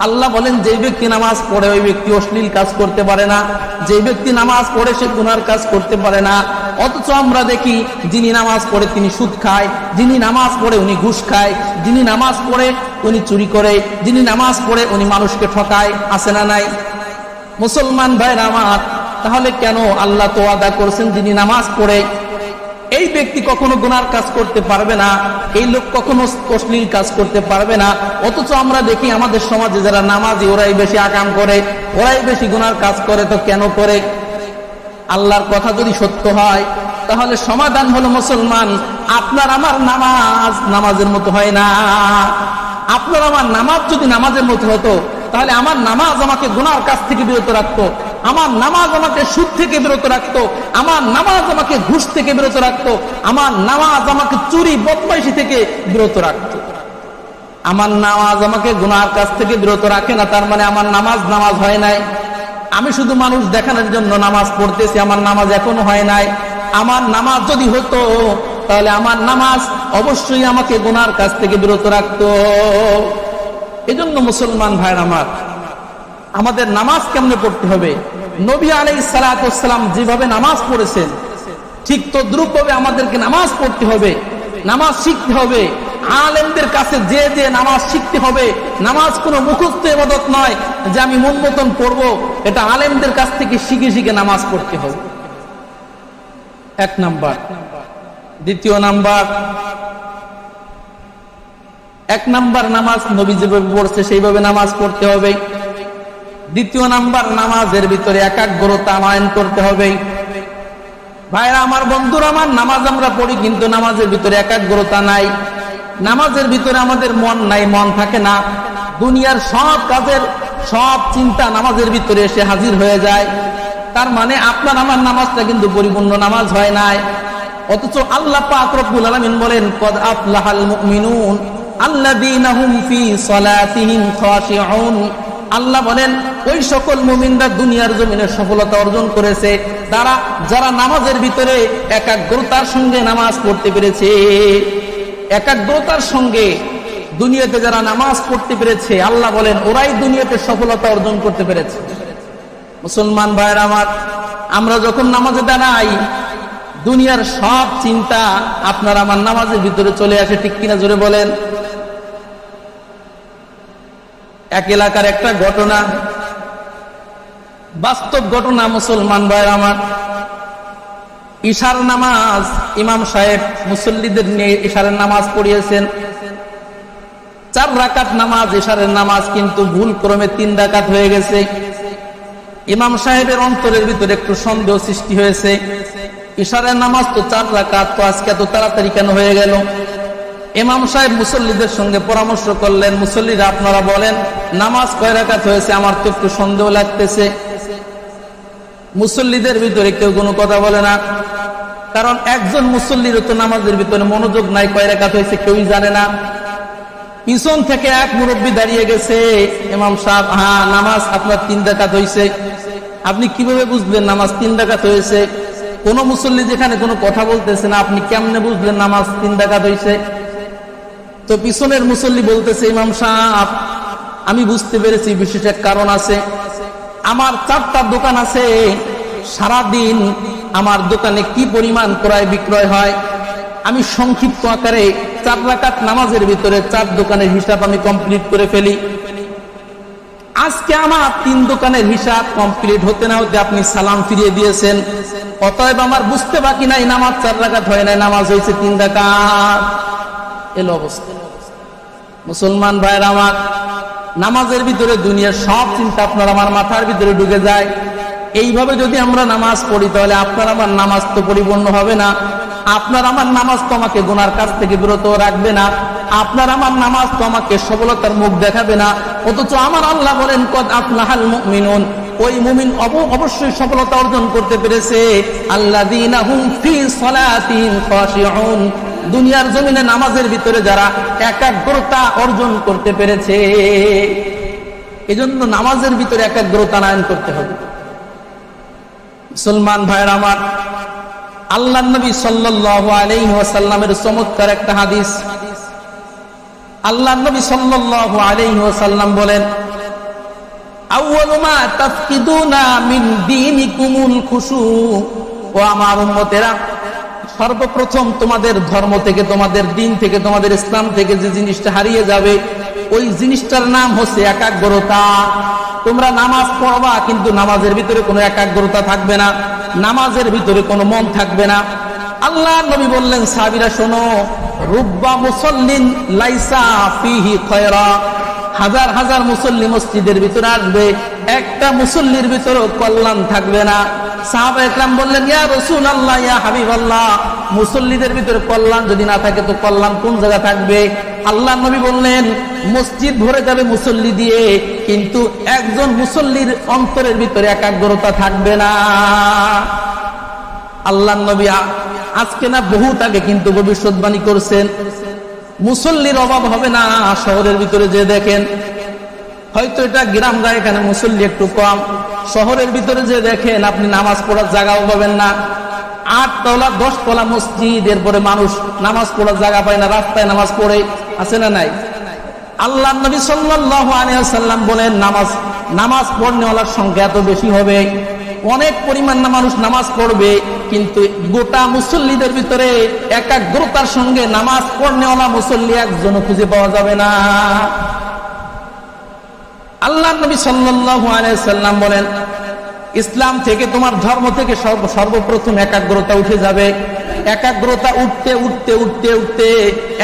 আল্লাহ বলেন, যে ব্যক্তি নামাজ পড়ে ওই ব্যক্তি অশ্লীল কাজ করতে পারে না, যে ব্যক্তি নামাজ পড়ে সে গুনার কাজ করতে পারে না। অথচ আমরা দেখি, যিনি নামাজ পড়ে তিনি সুদ খায়, যিনি নামাজ পড়ে উনি ঘুষ খায়, যিনি নামাজ পড়ে উনি চুরি করে, যিনি নামাজ পড়ে উনি মানুষকে ঠকায়। আছে না নাই? মুসলমান ভাইরা আমার, তাহলে কেন আল্লাহ তো ওয়াদা করছেন যিনি নামাজ পড়ে এই ব্যক্তি কখনো গুনার কাজ করতে পারবে না, এই লোক কখনো অশ্লীল কাজ করতে পারবে না। অথচ আমরা দেখি আমাদের সমাজে যারা নামাজি ওরাই বেশি আকাম করে, ওরাই বেশি গুনার কাজ করে। তো কেন করে? আল্লাহর কথা যদি সত্য হয় তাহলে সমাধান হলো, মুসলমান, আপনার আমার নামাজের মতো হয় না। আপনার আমার নামাজ যদি নামাজের মতো হতো তাহলে আমার নামাজ আমাকে গুনার কাজ থেকে বিরত রাখতো, আমার নামাজ আমাকে সুদ থেকে বিরত রাখতো, আমার নামাজ আমাকে ঘুষ থেকে বিরত রাখতো, আমার নামাজ আমাকে চুরি বদমাইশি থেকে বিরত রাখতো। আমার নামাজ আমাকে গুনার কাজ থেকে বিরত রাখে না, তার মানে আমার নামাজ হয় নাই। আমি শুধু মানুষ দেখানোর জন্য নামাজ পড়তেছি, আমার নামাজ এখনো হয় নাই। আমার নামাজ যদি হতো তাহলে আমার নামাজ অবশ্যই আমাকে গুনার কাজ থেকে বিরত রাখতো। এজন্য মুসলমান ভাইরা আমার, আমাদের নামাজ কেমনে পড়তে হবে? নবী আলাইহিস সালাতু ওয়াস সালাম যেভাবে নামাজ পড়েছেন ঠিক তদ্রূপভাবে আমাদেরকে নামাজ পড়তে হবে, নামাজ শিখতে হবে। আলেমদের কাছে যে নামাজ শিখতে হবে। নামাজ কোনো মুখস্থ ইবাদত নয় যে আমি মন মতন পড়বো, এটা আলেমদের কাছ থেকে শিখে শিখে নামাজ পড়তে হবে। 1 নাম্বার। দ্বিতীয় নাম্বার, 1 নাম্বার নামাজ নবী যেভাবে পড়ছে সেইভাবে নামাজ পড়তে হবে। দ্বিতীয় নাম্বার, নামাজের ভিতরে একাগ্রতা আনয়ন করতে হবে। ভাইরা আমার, বন্ধুরা আমার, নামাজ আমরা পড়ি কিন্তু নামাজের ভিতরে একাগ্রতা নাই। নামাজের ভিতরে আমাদের মন নাই, মন থাকে না। দুনিয়ার সব কাজের সব চিন্তা নামাজের ভিতরে এসে হাজির হয়ে যায়। তার মানে আপনার আমার নামাজটা কিন্তু পরিপূর্ণ নামাজ হয় নাই। অথচ আল্লাহ পাক রব্বুল আলামিন বলেন, কদ আফলাহাল মুমিনুন আল্লাযীনা হুম ফি সালাতিহিম খাশিউন। আল্লাহ বলেন, ওই সকল মুমিনরা দুনিয়ার জমিনে সফলতা অর্জন করেছে যারা নামাজের ভিতরে একাগ্রতার সঙ্গে নামাজ পড়তে পেরেছে। একাগ্রতার সঙ্গে দুনিয়াতে যারা নামাজ পড়তে পেরেছে, আল্লাহ বলেন ওরাই দুনিয়াতে সফলতা অর্জন করতে পেরেছে। মুসলমান ভাইরা আমার, আমরা যখন নামাজে দাঁড়াই দুনিয়ার সব চিন্তা আপনার আমার নামাজের ভিতরে চলে আসে, ঠিক কিনা জোরে বলেন। এক এলাকার একটা ঘটনা, বাস্তব ঘটনা। মুসলমান ভাইরা আমার, ইশার নামাজ ইমাম সাহেব মুসল্লিদের নিয়ে ইশারের নামাজ পড়িয়েছেন। 4 রাকাত নামাজ ইশারের নামাজ, কিন্তু ভুল ক্রমে 3 রাকাত হয়ে গেছে। ইমাম সাহেবের অন্তরের ভিতরে একটু সন্দেহ সৃষ্টি হয়েছে, ইশারের নামাজ তো 4 রাকাত, তো আজকে এত তাড়াতাড়ি কেন হয়ে গেল? ইমাম সাহেব মুসল্লিদের সঙ্গে পরামর্শ করলেন, মুসল্লিরা আপনারা বলেন নামাজ কয় রাকাত হয়েছে, আমার তো একটু সন্দেহ লাগতেছে। মুসল্লিদের ভিতরে কেউ কোনো কথা বলে না, কারণ একজন মুসল্লির তো নামাজের ভিতরে মনোযোগ নাই, কয় রাকাত হয়েছে কেউই জানে না। পিছন থেকে এক মুরব্বী দাঁড়িয়ে গেছে, ইমাম সাহেব, হ্যাঁ নামাজ আপনার 3 রাকাত হয়েছে। আপনি কিভাবে বুঝলেন নামাজ 3 রাকাত হয়েছে? কোন মুসল্লি যেখানে কোনো কথা বলতেছে না, আপনি কেমনে বুঝলেন নামাজ 3 রাকাত হয়েছে? তো পিছনের মুসল্লি বলতেছে, ইমাম সাহেব আমি বুঝতে পেরেছি বিশেষ এক কারণ আছে। আমার 4টা দোকান আছে, সারাদিন আমার দোকানে কি পরিমাণ ক্রয় বিক্রয় হয়, আমি সংক্ষিপ্ত আকারে 4 রাকাত নামাজের ভিতরে 4 দোকানের হিসাব আমি কমপ্লিট করে ফেলি। আজকে আমার 3 দোকানের হিসাব কমপ্লিট হতে না হতে আপনি সালাম ফিরিয়ে দিয়েছেন, অতএব আমার বুঝতে বাকি নাই নামাজ 4 রাকাত হয় নাই, নামাজ হয়েছে 3 রাকাত। এলো অবস্থা। মুসলমান ভাইরা আমার, নামাজের ভিতরে দুনিয়ার সব চিন্তা আপনার আমার মাথার ভিতরে ঢুকে যায়। এইভাবে যদি আমরা নামাজ পড়ি তাহলে আপনার আমার নামাজ তো পরিপূর্ণ হবে না। আপনার আমার নামাজ তো আমাকে গুনার কাছ থেকে বিরত রাখবে না, আপনার আমার নামাজ তো আমাকে সফলতার মুখ দেখাবে না। অথচ আমার আল্লাহ বলেন কদ আফলাহাল মুমিনুন, ওই মুমিন অবশ্যই সফলতা অর্জন করতে পেরেছে। আল্লাযীনা হুম ফি সালাতিহিম খাশিউন, দুনিয়ার জমিনে নামাজের ভিতরে যারা একাগ্রতা অর্জন করতে পেরেছে। এজন্য নামাজের ভিতরে একাগ্রতা আনয়ন করতে হবে। মুসলমান ভাইরা আমার, আল্লাহর নবী সাল্লাল্লাহু আলাইহি ওয়াসাল্লামের চমৎকার একটা হাদিস। আল্লাহর নবী সাল্লাল্লাহু আলাইহি ওয়াসাল্লাম বলেন, আউয়ালু মা তাফকিদুনা মিন দীনিকুমুল খুশু। ও আমার উম্মতেরা, সর্বপ্রথম তোমাদের ধর্ম থেকে, তোমাদের দিন থেকে, তোমাদের ইসলাম থেকে যে জিনিসটা হারিয়ে যাবে, ওই জিনিসটার নাম হচ্ছে একাগ্রতা। তোমরা নামাজ পড়বা কিন্তু নামাজের ভিতরে কোনো একাগ্রতা থাকবে না, নামাজের ভিতরে কোনো মন থাকবে না। আল্লাহ নবী বললেন, সাহাবীরা শোনো, রুব্বা মুসাল্লিন লাইসা ফিহি খায়রা, হাজার হাজার মুসল্লি মসজিদের ভিতরে আসবে, একটা মুসল্লির ভিতরে কল্যাণ থাকবে না। সাহাবায়ে কেরাম বললেন, ইয়া রাসূলুল্লাহ, ইয়া হাবিবাল্লাহ, মুসল্লিদের ভিতরে কল্যাণ যদি না থাকে তো কল্যাণ কোন জায়গা থাকবে? আল্লাহ নবী বললেন, মসজিদ ভরে যাবে মুসল্লি দিয়ে, কিন্তু একজন মুসল্লির অন্তরের ভিতরে একাগ্রতা থাকবে না। আল্লাহ নবী আজকে না বহুত আগে কিন্তু ভবিষ্যৎবাণী করছেন, মুসল্লির অভাব হবে না। শহরের ভিতরে যে দেখেন, হয়তো এটা গ্রাম গায়ে, এখানে মুসল্লি একটু কম। শহরের ভিতরে যে দেখেন আপনি নামাজ পড়ার জায়গাও পাবেন না। 8 তলা 10 তলা মসজিদ, এরপরে মানুষ নামাজ পড়ার জায়গা পায় না, রাস্তায় নামাজ পড়ে, আছে না নাই? আল্লাহ নবী সাল্লাল্লাহু আলাইহি ওয়াসাল্লাম বলেন, নামাজ পড়নেওয়ালার সংখ্যা এত বেশি হবে, অনেক পরিমাণ মানুষ নামাজ পড়বে, কিন্তু গোটা মুসল্লিদের ভিতরে একাগ্রতার সঙ্গে নামাজ পড়নেওয়ালা মুসল্লি একজনও খুঁজে পাওয়া যাবে না। আল্লাহ নবী সাল্লাল্লাহু আলাইহি ওয়াসাল্লাম বলেন, ইসলাম থেকে, তোমার ধর্ম থেকে সর্বপ্রথম একাগ্রতা উঠে যাবে। একাগ্রতা উঠতে উঠতে উঠতে উঠতে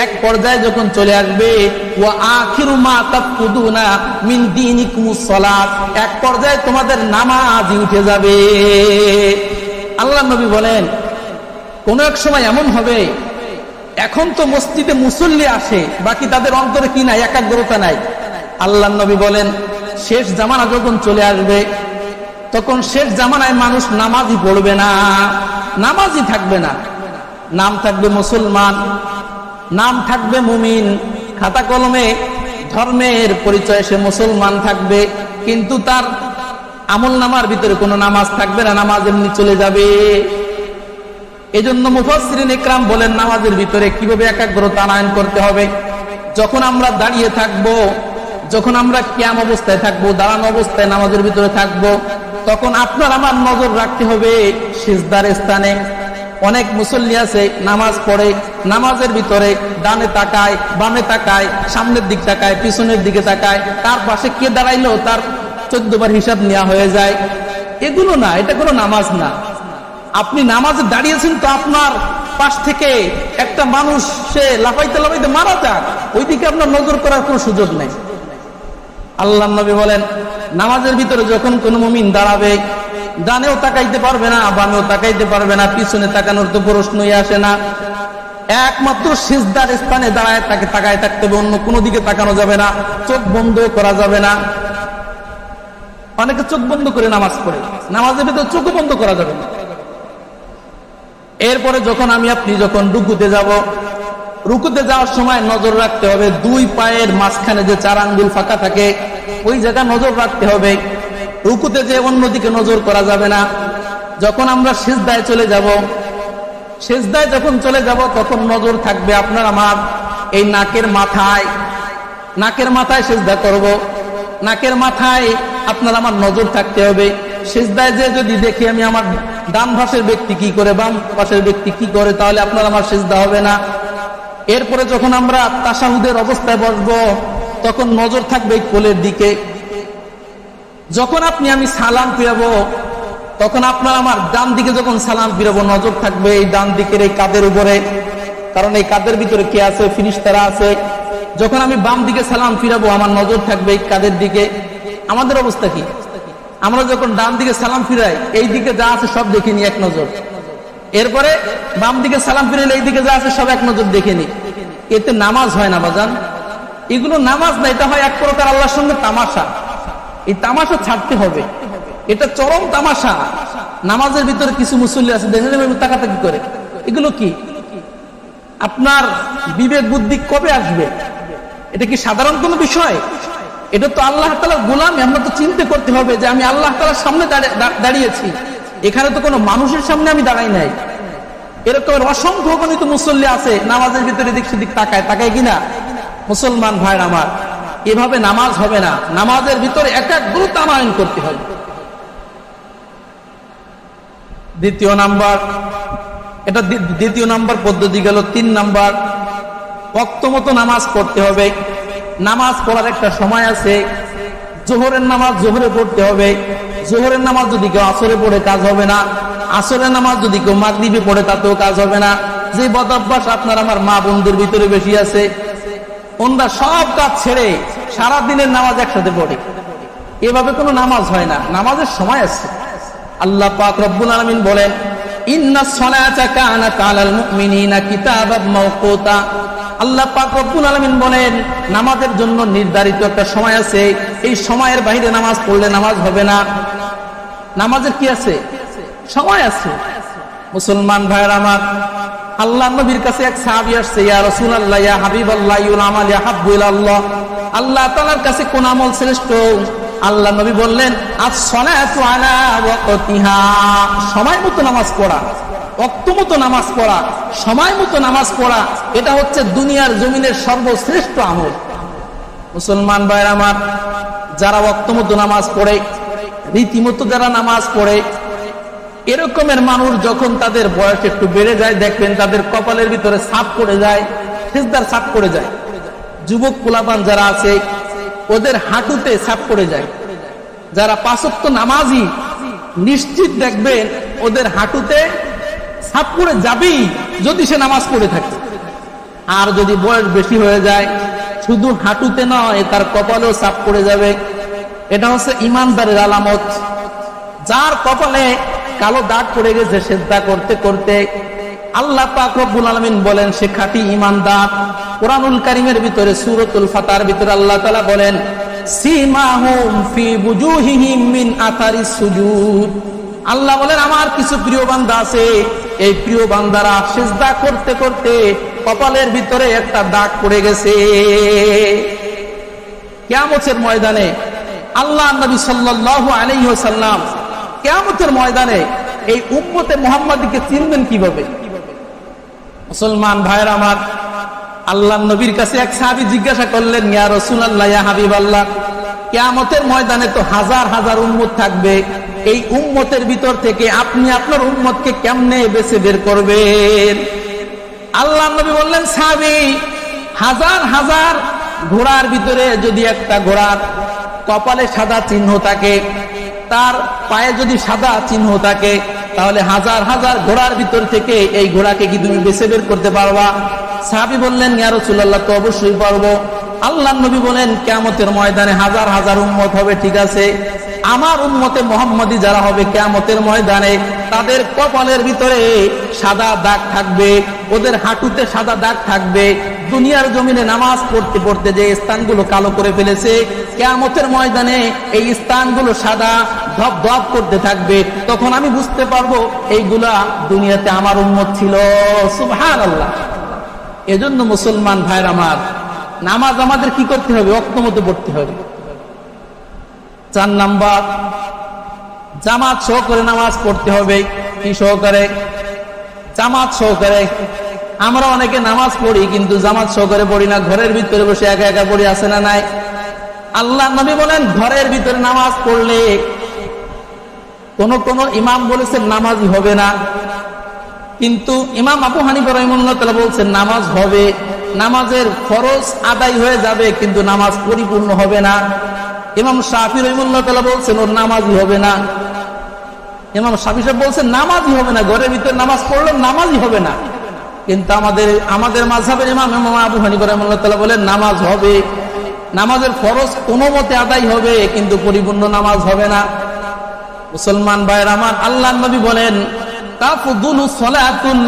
এক পর্যায়ে যখন চলে আসবে, ওয়া আখিরু মা তাফকুদুনা মিন দীনিকুমুস সালাত, এক পর্যায়ে তোমাদের নামাজই উঠে যাবে। আল্লাহ নবী বলেন, কোন এক সময় এমন হবে, এখন তো মসজিদে মুসল্লি আসে, বাকি তাদের অন্তরে কি নাই? একাগ্রতা নাই। আল্লাহ নবী বলেন, শেষ জামানা যখন চলে আসবে, তখন শেষ জামানায় মানুষ নামাজই পড়বে না, নামাজই থাকবে না। নাম থাকবে মুসলমান, নাম থাকবে মুমিন, খাতা কলমে ধর্মের পরিচয় সে মুসলমান থাকবে, কিন্তু তার আমল নামার ভিতরে কোনো নামাজ থাকবে না, নামাজ এমনি চলে যাবে। এজন্য মুফাসসিরিন ইকরাম বলেন, নামাজের ভিতরে কিভাবে একাগ্রতা আনয়ন করতে হবে। যখন আমরা দাঁড়িয়ে থাকবো, যখন আমরা কিয়াম অবস্থায় থাকবো, দাঁড়ানো অবস্থায় নামাজের ভিতরে থাকবো, তখন আপনার আমার নজর রাখতে হবে সিজদার স্থানে। অনেক মুসল্লি আছে নামাজ পড়ে, নামাজের ভিতরে ডানে তাকায়, বামে তাকায়, সামনের দিক তাকায়, পিছনের দিকে তাকায়, তার পাশে কে দাঁড়াইলো তার 14 বার হিসাব নেওয়া হয়ে যায়। এগুলো না, এটা কোনো নামাজ না। আপনি নামাজে দাঁড়িয়েছেন তো আপনার পাশ থেকে একটা মানুষ সে লাফাইতে লাফাইতে মারা যাক, ওইদিকে আপনার নজর করার কোনো সুযোগ নেই। আল্লাহ নবী বলেন, নামাজের ভিতরে যখন কোন মুমিন দাঁড়াবে, ডানেও তাকাইতে পারবে না, বামেও তাকাইতে পারবে না, পিছনে তাকানোর তো প্রশ্নই আসে না। একমাত্র সিজদার স্থানে দাঁড়ায় তাকে তাকায় থাকতে হবে, অন্য কোনো দিকে তাকানো যাবে না, চোখ বন্ধ করা যাবে না। অনেকে চোখ বন্ধ করে নামাজ পড়ে, নামাজের ভিতরে চোখ বন্ধ করা যাবে না। এরপরে যখন আপনি যখন রুকুতে যাব, রুকুতে যাওয়ার সময় নজর রাখতে হবে দুই পায়ের মাঝখানে যে 4 আঙ্গুল ফাঁকা থাকে ওই জায়গা নজর রাখতে হবে। রুকুতে যে অন্যদিকে নজর করা যাবে না। যখন আমরা সিজদায় চলে যাব, সিজদায় যখন চলে যাব তখন নজর থাকবে আপনার আমার এই নাকের মাথায়। নাকের মাথায় সিজদা করব, নাকের মাথায় আপনার আমার নজর থাকতে হবে। সিজদায় যে যদি দেখি আমি আমার ডান পাশের ব্যক্তি কি করে, বাম পাশের ব্যক্তি কি করে, তাহলে আপনার আমার সিজদা হবে না। এরপরে যখন আমরা তাশাহুদের অবস্থায় বসবো তখন নজর থাকবে কোলের দিকে। যখন আমি সালাম ফিরাবো তখন আপনার আমার ডান দিকে যখন সালাম ফিরাবো নজর থাকবে এই ডান দিকের এই কাঁধের উপরে, কারণ এই কাঁধের ভিতরে কে আছে, ফিরিস্তারা আছে। যখন আমি বাম দিকে সালাম ফিরাবো আমার নজর থাকবে এই কাঁধের দিকে। আমাদের অবস্থা কি? আমরা যখন ডান দিকে সালাম ফিরাই এই দিকে যা আছে সব দেখিনি এক নজর, এরপরে বাম দিকে সালাম ফিরাইলে এই দিকে যা আছে সব এক নজর দেখিনি। এতে নামাজ হয় না বাজান, এগুলো নামাজ না, এটা হয় এক প্রকার আল্লাহর সঙ্গে তামাশা। এই তামাশা ছাড়তে হবে, এটা চরম তামাশা। নামাজের ভিতরে কিছু মুসল্লি আছে দেখেন তাকাতাকি করে, এগুলো কি? আপনার বিবেক বুদ্ধি কবে আসবে? এটা কি সাধারণ কোনো বিষয়? এটা তো আল্লাহ তাআলার গোলাম, আমরা তো চিন্তা করতে হবে যে আমি আল্লাহ তাআলার সামনে দাঁড়িয়েছি, এখানে তো কোনো মানুষের সামনে আমি দাঁড়াই নাই। এরকম অসংখ্য গণিত মুসল্লি আছে নামাজের ভিতরে দিক সেদিক তাকায় কিনা? মুসলমান ভাইরা আমার, এভাবে নামাজ হবে না। নামাজের ভিতরে একাগ্রতা আনয়ন করতে হবে। দ্বিতীয় নাম্বার পদ্ধতি গেল। 3 নাম্বার, ওয়াক্ত মতো নামাজ পড়তে হবে। নামাজ পড়ার একটা সময় আছে। জোহরের নামাজ জোহরে পড়তে হবে। জোহরের নামাজ যদি কেউ আসরে পড়ে কাজ হবে না। আসরের নামাজ যদি কেউ মাগরিবে পড়ে তাতেও কাজ হবে না। যে বদঅভ্যাস আপনার আমার মা বোনদের ভিতরে বেশি আছে, ওনারা সব কাজ ছেড়ে সারা দিনের নামাজ একসাথে পড়ে, এভাবে কোনো নামাজ হয় না। নামাজের সময় আছে। আল্লাহ পাক রব্বুল আলামিন বলেন, ইন্নাস সালাতা কানাত আলাল মুমিনিনা কিতাবাম মাওকুতা। আল্লাহ পাক রব্বুল আলামিন বলেন নামাজের জন্য নির্ধারিত একটা সময় আছে, এই সময়ের বাইরে নামাজ পড়লে নামাজ হবে না। নামাজের কি আছে? সময় আছে। মুসলমান ভাইরা আমার, আল্লাহর নবীর কাছে এক সাহাবী আসছে, ইয়া রাসূলুল্লাহ, ইয়া হাবিবাল্লাহ, ইউল আমাল ইয়াহাব্বু ইলাল্লাহ, আল্লাহ তাআলার কাছে কোন আমল শ্রেষ্ঠ? আল্লাহ নবী বললেন, আস-সালাতু আলা ওয়াক্তিহা, সময় মতো নামাজ পড়া, ওয়াক্ত মতো নামাজ পড়া, সময় মতো নামাজ পড়া, এটা হচ্ছে দুনিয়ার জমিনের সর্বশ্রেষ্ঠ আমল। মুসলমান ভাইরা আমার, যারা ওয়াক্ত মতো নামাজ পড়ে, রীতিমতো যারা নামাজ পড়ে, এরকমের মানুষ যখন তাদের বয়স একটু বেড়ে যায় দেখবেন তাদের কপালের ভিতরে ছাপ পড়ে যায়, সিজদার ছাপ পড়ে যায়। যুবক পোলাপান যারা আছে ওদের হাঁটুতে ছাপ পড়ে যায়। যারা 5 ওয়াক্ত নামাজি নিশ্চিত দেখবেন ওদের হাঁটুতে ছাপ পড়ে যাবেই যদি সে নামাজ পড়ে থাকে। আর যদি বয়স বেশি হয়ে যায় শুধু হাঁটুতে নয় তার কপালেও ছাপ পড়ে যাবে। এটা হচ্ছে ইমানদারের আলামত। যার কপালে কালো দাগ পড়ে গেছে সিজদা করতে করতে, আল্লাহ পাক রব্বুল আলামিন বলেন সে খাঁটি ইমানদার। কুরআনুল কারীমের ভিতরে সূরাতুল ফাতার ভিতরে আল্লাহ তাআলা বলেন, সীমাহুম ফি বুজুহিহিম মিন আথারিস সুজুদ। আল্লাহ বলেন আমার কিছু প্রিয় বান্দা আছে, এই প্রিয় বান্দারা সিজদা করতে করতে কপালের ভিতরে একটা দাগ পড়ে গেছে। কিয়ামতের ময়দানে আল্লাহর নবী সাল্লাল্লাহু আলাইহি ওয়াসাল্লাম কিয়ামতের ময়দানে এই উম্মতে মুহাম্মাদীকে চিনবেন কিভাবে? মুসলমান ভাইরা আমার, আল্লাহর নবীর কাছে এক সাহাবী জিজ্ঞাসা করলেন, ইয়া রাসূলুল্লাহ, ইয়া হাবিবাল্লাহ, কিয়ামতের ময়দানে তো হাজার হাজার উম্মত থাকবে, এই উম্মতের ভিতর থেকে আপনি আপনার উম্মতকে কেমনে বেছে বের করবেন? আল্লাহর নবী বললেন, সাহাবী, হাজার হাজার ঘোড়ার ভিতরে যদি একটা ঘোড়ার কপালে সাদা চিহ্ন থাকে, তার পায়ে যদি সাদা চিহ্ন থাকে, তাহলে হাজার হাজার ঘোড়ার ভিতর থেকে এই ঘোড়াকে কি তুমি বেছে বের করতে পারবা? সাহাবী বললেন, ইয়া রাসূলুল্লাহ, তো অবশ্যই পারবো। আল্লাহর নবী বলেন, কিয়ামতের ময়দানে হাজার হাজার উম্মত হবে, ঠিক আছে, আমার উম্মতে মুহাম্মাদী যারা হবে কিয়ামতের ময়দানে তাদের কপালের ভিতরে সাদা দাগ থাকবে। ওদের হাঁটুতে সাদা দাগ থাকবে। দুনিয়ার জমিনে নামাজ পড়তে পড়তে যে স্থানগুলো কালো করে ফেলেছে, কিয়ামতের ময়দানে এই স্থানগুলো সাদা ধপ ধপ করতে থাকবে। তখন আমি বুঝতে পারবো এইগুলা দুনিয়াতে আমার উম্মত ছিল। সুবহানাল্লাহ। এজন্য মুসলমান ভাইরা আমার, নামাজ আমাদের কি করতে হবে? ওয়াক্ত মতো পড়তে হবে। 4 নাম্বার, জামাত সহকারে নামাজ পড়তে হবে। কি সহকারে? জামাত সহকারে। আমরা অনেকে নামাজ পড়ি কিন্তু জামাত সহকারে পড়ি না, ঘরের ভিতরে বসে একা একা পড়ি, আছে না নাই? আল্লাহ নবী বলেন ঘরের ভিতরে নামাজ পড়লে কোন ইমাম বলেছেন নামাজই হবে না, কিন্তু ইমাম আবু হানিফা রাহিমাহুল্লাহ তাআলা বলছেন নামাজ হবে। নামাজের ফরজ আদায় হয়ে যাবে কিন্তু নামাজ পরিপূর্ণ হবে না। ইমাম শাফি রাহিমাহুল্লাহ তাআলা বলছেন ওর নামাজই হবে না। ইমাম শাফি সাহেব বলছেন নামাজই হবে না, ঘরের ভিতরে নামাজ পড়লে নামাজই হবে না। কিন্তু আমাদের মাযহাবের ইমাম আবু হানিফা রাহিমাহুল্লাহ তাআলা বলেন নামাজ হবে। নামাজের ফরজ কোনো মতে আদায় হবে কিন্তু পরিপূর্ণ নামাজ হবে না। মুসলমান ভাইরা আমার, আল্লাহর নবী বলেন তাফদুলু সালাতুল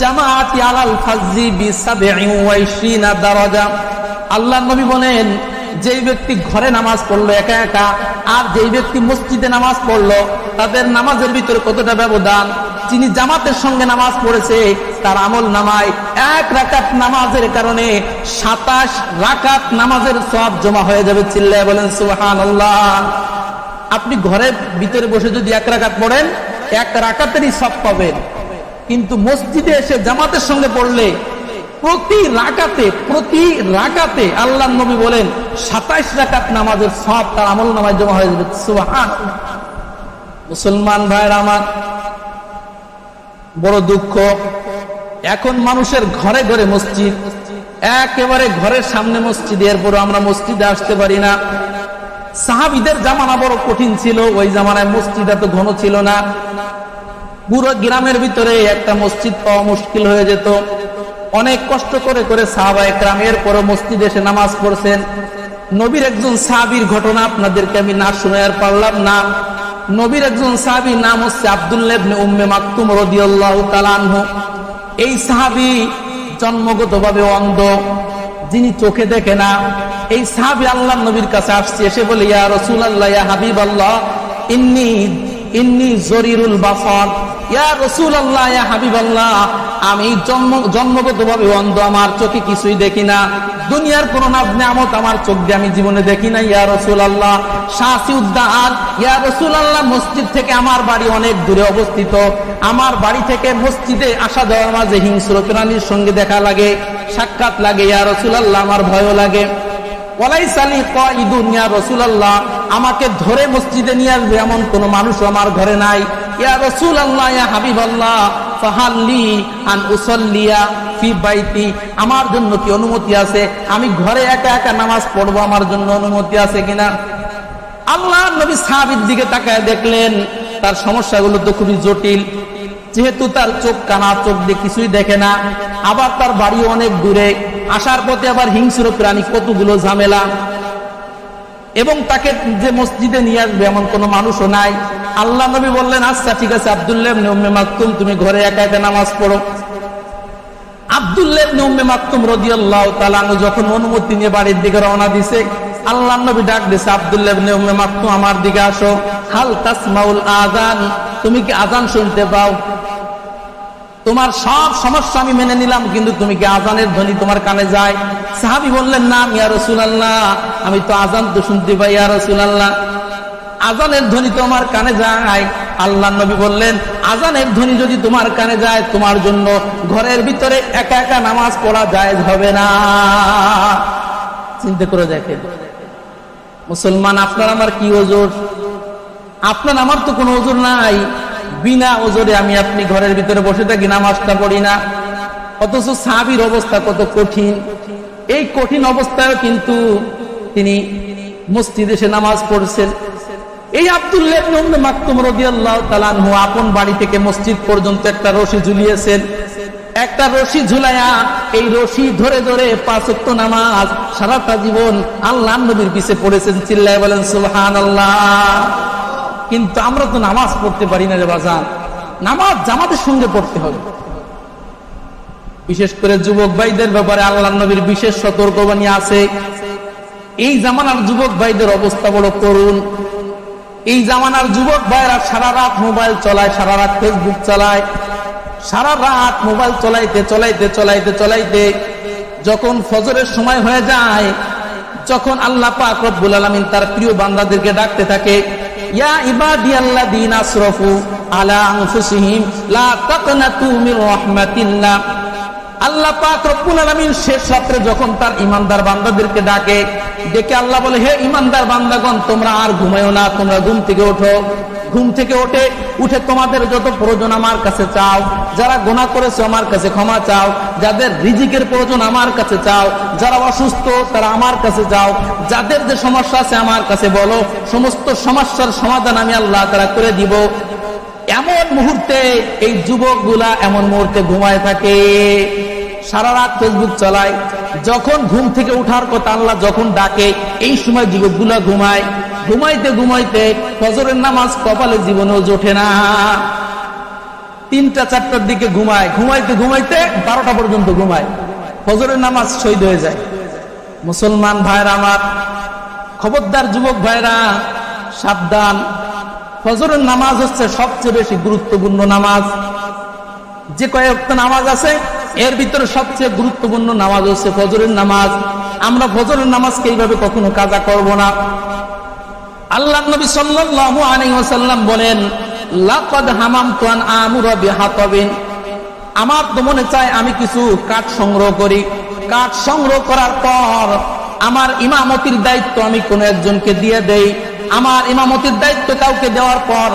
জামাআতি আলাল ফাজরি বি27 দারাজা। আল্লাহর নবী বলেন যেই ব্যক্তি ঘরে নামাজ পড়লো একা একা, আর যেই ব্যক্তি মসজিদে নামাজ পড়লো, তাদের নামাজের ভিতরে কতটা ব্যবধান। যিনি জামাতের সঙ্গে নামাজ পড়েছে তার আমল নামায় 1 রাকাত নামাজের কারণে 27 রাকাত নামাজের সওয়াব জমা হয়ে যাবে। চিল্লায়ে বলেন সুবহানাল্লাহ। আপনি ঘরের ভিতরে বসে যদি 1 রাকাত পড়েন 1 রাকাতেরই সওয়াব পাবেন, কিন্তু মসজিদে এসে জামাতের সঙ্গে পড়লে প্রতি রাকাতে আল্লাহর নবী বলেন 27 রাকাত নামাজের সওয়াব তার আমল নামায় জমা হয়ে যাবে। সুবহানাল্লাহ। মুসলমান ভাইরা আমার, বড় দুঃখ, এখন মানুষের ঘরে ঘরে মসজিদ, একেবারে ঘরের সামনে মসজিদ, এরপর আমরা মসজিদে আসতে পারি না। সাহাবীদের জামানা বড় কঠিন ছিল, ওই জামানায় মসজিদ এত ঘন ছিল না। পুরো গ্রামের ভিতরে একটা মসজিদ পাওয়া মুশকিল হয়ে যেত। অনেক কষ্ট করে করে সাহাবায়ে কেরাম এরপরও মসজিদে এসে নামাজ পড়ছেন। নবীর একজন সাহাবীর ঘটনা আপনাদেরকে আমি না শুনে আর পারলাম না। নবীর একজন সাহাবী নাম হচ্ছে আব্দুল্লাহ ইবনে উম্মে মাকতুম রাদিয়াল্লাহু তাআলা আনহু। এই সাহাবী জন্মগতভাবে অন্ধ, যিনি চোখে দেখে না। এই সাহাবী আল্লাহর নবীর কাছে আসছে, এসে বলে ইয়া রাসূলুল্লাহ, ইয়া হাবিবাল্লাহ, ইন্নী জরিরুল বাসার। ইয়া রাসূলুল্লাহ, ইয়া হাবিবাল্লাহ, আমি জন্মগতভাবে অন্ধ, আমার চোখে কিছুই দেখি না। দুনিয়ার কোন নেয়ামত আমার চোখ দিয়ে আমি জীবনে দেখি না। ইয়া রাসূলুল্লাহ, শাসিউদ্দার, ইয়া রাসূলুল্লাহ, মসজিদ থেকে আমার বাড়ি অনেক দূরে অবস্থিত। আমার বাড়ি থেকে মসজিদে আসা যাওয়ার মাঝে হিংস্র প্রাণীর সঙ্গে দেখা লাগে, সাক্ষাৎ লাগে। ইয়া রাসূলুল্লাহ, আমার ভয়ও লাগে। ওয়ালাইসা লি কাইদুন, ইয়া রাসূলুল্লাহ, আমাকে ধরে মসজিদে নিয়ে আসবে এমন কোন মানুষ আমার ঘরে নাই। ইয়া রাসূলুল্লাহ, ইয়া হাবিবাল্লাহ, ফাহাল্লি আন উসাল্লিয়া ফি বাইতি, আমার জন্য কি অনুমতি আছে? আমি ঘরে একা একা নামাজ পড়বো, আমার জন্য অনুমতি আছে কিনা? আল্লাহর নবী সাহাবীর দিকে তাকায় দেখলেন তার সমস্যাগুলো তো খুবই জটিল। যেহেতু তার চোখ কানা, চোখ দিয়ে কিছুই দেখে না, আবার তার বাড়ি অনেক দূরে, আসার পথে আবার হিংস্র প্রাণী, কতগুলো ঝামেলা, এবং তাকে যে মসজিদে নিয়ে আসবে এমন কোন মানুষও নাই। আল্লাহ নবী বললেন আচ্ছা ঠিক আছে, আব্দুল্লাহ ইবনে উম্মে মাকতুম, তুমি ঘরে একা একা নামাজ পড়ো। আব্দুল্লাহ ইবনে উম্মে মাকতুম রাদিয়াল্লাহু তাআলা আনহু যখন অনুমতি নিয়ে বাড়ির দিকে রওনা দিছে, আল্লাহ নবী ডাক দিয়েছে, আব্দুল্লাহ ইবনে উম্মে মাকতুম, আমার দিকে আসো। হাল তাসমাউল আযান, তুমি কি আযান শুনতে পাও? তোমার সব সমস্যা আমি মেনে নিলাম, কিন্তু তুমি কি আযানের ধ্বনি তোমার কানে যায়? সাহাবী বললেন না ইয়া রাসূলুল্লাহ, আমি তো আযান তো শুনতে পাই ইয়া রাসূলুল্লাহ, আযানের ধ্বনি তো আমার কানে যায়। আল্লাহর নবী বললেন আযানের ধ্বনি যদি তোমার কানে যায়, তোমার জন্য ঘরের ভিতরে একা একা নামাজ পড়া জায়েজ হবে না। চিন্তা করে দেখেন মুসলমান, আপনার আমার কি ওজর? আপনার আমার তো কোনো ওজর নাই। বিনা ওজরে আমি আপনি ঘরের ভিতরে বসে থাকি, নামাজটা পড়ি না। অথচ সাহাবীর অবস্থা কত কঠিন। এই কঠিন অবস্থায় কিন্তু তিনি মসজিদে এসে নামাজ পড়ছেন। এই আব্দুল্লাহ ইবনে উম্মে মাকতুম রাদিয়াল্লাহু তাআলা আনহু আপন বাড়ি থেকে মসজিদ পর্যন্ত একটা রশি ঝুলিয়েছেন। একটা রশি ঝুলাইয়া এই রশি ধরে ধরে 5 ওয়াক্ত নামাজ সারাটা জীবন আল্লাহর নবীর পিছে পড়েছেন। চিল্লায়ে বলেন সুবহানাল্লাহ। কিন্তু আমরা তো নামাজ পড়তে পারি না রে বাজান। নামাজ জামাতের সঙ্গে পড়তে হবে। বিশেষ করে যুবক ভাইদের ব্যাপারে আল্লাহর নবীর বিশেষ সতর্কবাণী আছে। এই জামানার যুবক ভাইদের অবস্থা বড় করুন। এই জামানার যুবক ভাইরা সারা রাত মোবাইল চালায়, সারা রাত ফেসবুক চালায়, সারা রাত মোবাইল চলাইতে চলাইতে চলাইতে চলাইতে যখন ফজরের সময় হয়ে যায়, যখন আল্লাহ পাক রব্বুল আলামিন তার প্রিয় বান্দাদেরকে ডাকতে থাকে, ইয়া ইবাদিয়াল্লাযীনা আসরাফু আলা আনফুসিহিম লা তাকনাতু মির রাহমাতিল্লাহ। আল্লাহ পাক রব্বুল আলামিন শেষ রাত্রে যখন তার ঈমানদার বান্দাদেরকে ডাকে, ডেকে আল্লাহ বলে, হে ঈমানদার বান্দাগণ, তোমরা আর ঘুমায়ো না, তোমরা ঘুম থেকে ওঠো। ঘুম থেকে উঠে তোমাদের যত প্রয়োজন আমার কাছে চাও, যারা গুনাহ করেছো আমার কাছে ক্ষমা চাও, যাদের রিজিকের প্রয়োজন আমার কাছে চাও, যারা অসুস্থ তারা আমার কাছে চাও, যাদের যে সমস্যা আছে আমার কাছে বলো, সমস্ত সমস্যার সমাধান আমি আল্লাহ তাআলা করে দিব। এমন মুহূর্তে এই যুবকগুলা এমন মুহূর্তে ঘুমায় থাকে, সারা রাত ফেসবুক চালায়। যখন ঘুম থেকে উঠার কথা আল্লাহ যখন ডাকে, এই সময় যুবকগুলা ঘুমায়। ঘুমাইতে ঘুমাইতে ফজরের নামাজ কপালে জীবনেও জোটে না, 3টা-4টার দিকে ঘুমায়। ঘুমাইতে ঘুমাইতে 12টা পর্যন্ত ঘুমায়, ফজরের নামাজ শহীদ হয়ে যায়। মুসলমান ভাইরা আমার, খবরদার যুবক ভাইরা, সাবধান। ফজরের নামাজ হচ্ছে সবচেয়ে বেশি গুরুত্বপূর্ণ নামাজ। যে কয়েকটা নামাজ আছে এর ভিতরে সবচেয়ে গুরুত্বপূর্ণ নামাজ হচ্ছে ফজরের নামাজ। আমরা ফজরের নামাজকে এইভাবে কখনো কাজা করব না। আল্লাহ নবী সাল্লাল্লাহু আলাইহি ওয়াসাল্লাম বলেন, লাকাদ হামামতু আন আমুরা বিহাতাবিন। আমার তো মনে চায় আমি কিছু কাঠ সংগ্রহ করি। কাঠ সংগ্রহ করার পর আমার ইমামতির দায়িত্ব আমি কোনো একজনকে দিয়ে দেই। আমার ইমামতির দায়িত্ব কাউকে দেওয়ার পর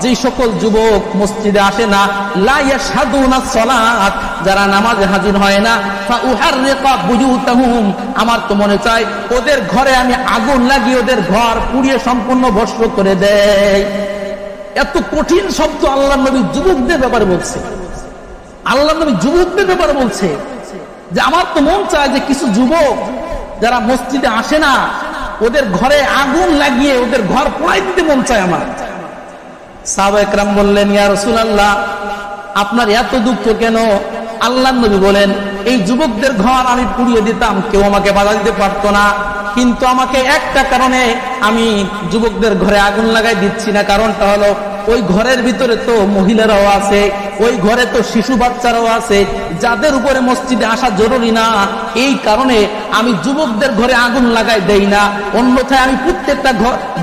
যে সকল যুবক মসজিদে আসে না, লা ইয়াশহাদুনা সালাত, যারা নামাজে হাজির হয় না, ফাউহাররিকা বুয়ুতাহুম, আমার তো মনে চায় ওদের ঘরে আমি আগুন লাগিয়ে ওদের ঘর পুড়িয়ে সম্পূর্ণ ভস্ম করে দেই। এত কঠিন শব্দ আল্লাহর নবী যুবকদের ব্যাপারে বলছে। আল্লাহর নবী যুবকদের ব্যাপারে বলছে যে আমার তো মন চায় যে কিছু যুবক যারা মসজিদে আসে না, ওদের ঘরে আগুন লাগিয়ে ওদের ঘর পোড়াই দিতে মন চায় আমার। সাহাবায়ে কেরাম বললেন, ইয়া রাসূলুল্লাহ, আপনার এত দুঃখ কেন? আল্লাহর নবী বলেন, এই যুবকদের ঘর আমি পুড়িয়ে দিতাম, কেউ আমাকে বাধা দিতে পারতো না, কিন্তু আমাকে একটা কারণে আমি যুবকদের ঘরে আগুন লাগাই দিচ্ছি না। কারণটা হলো ওই ঘরের ভিতরে তো মহিলারাও আছে, ওই ঘরে তো শিশু বাচ্চারাও আছে, যাদের উপরে মসজিদে আসা জরুরি না। এই কারণে আমি যুবকদের ঘরে আগুন লাগাই দেই না, অন্যথায় আমি প্রত্যেকটা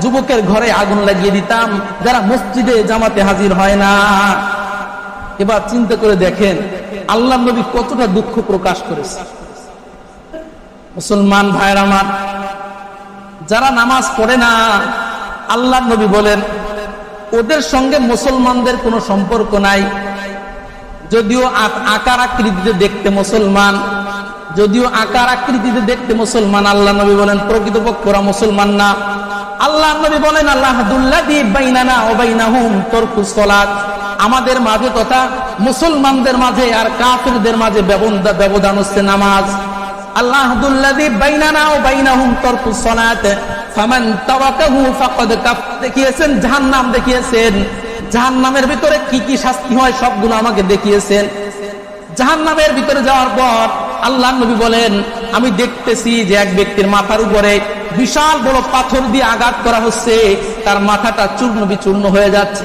যুবকের ঘরে আগুন লাগিয়ে দিতাম যারা মসজিদে জামাতে হাজির হয় না। এবার চিন্তা করে দেখেন আল্লাহর নবী কতটা দুঃখ প্রকাশ করেছে। মুসলমান ভাইরা আমার, যারা নামাজ পড়ে না, আল্লাহর নবী বলেন ওদের সঙ্গে মুসলমানদের কোনো সম্পর্ক নাই। যদিও আকার আকৃতিতে দেখতে মুসলমান, যদিও আকার আকৃতিতে দেখতে মুসলমান, আল্লাহ নবী বলেন প্রকৃতপক্ষে ওরা মুসলমান না। আল্লাহ নবী বলেন, আল্লাহুল্লাযী বাইনানা ওয়া বাইনাহুম তারকুস সালাত, আমাদের মাঝে তথা মুসলমানদের মাঝে আর কাফিরদের মাঝে ব্যবধান হচ্ছে নামাজ। আল্লাহুল্লাযী বাইনানা ওয়া বাইনাহুম তারকুস সালাত ফামান তারাকাহু ফাকাদ কাফার। দেখিয়েছেন জাহান্নাম, দেখিয়েছেন জাহান্নামের ভিতরে কি কি শাস্তি হয় সবগুলো আমাকে দেখিয়েছেন। জাহান্নামের ভিতরে যাওয়ার পর আল্লাহর নবী বলেন, আমি দেখতেছি যে এক ব্যক্তির মাথার উপরে বিশাল বড় পাথর দিয়ে আঘাত করা হচ্ছে, তার মাথাটা চূর্ণ বিচূর্ণ হয়ে যাচ্ছে।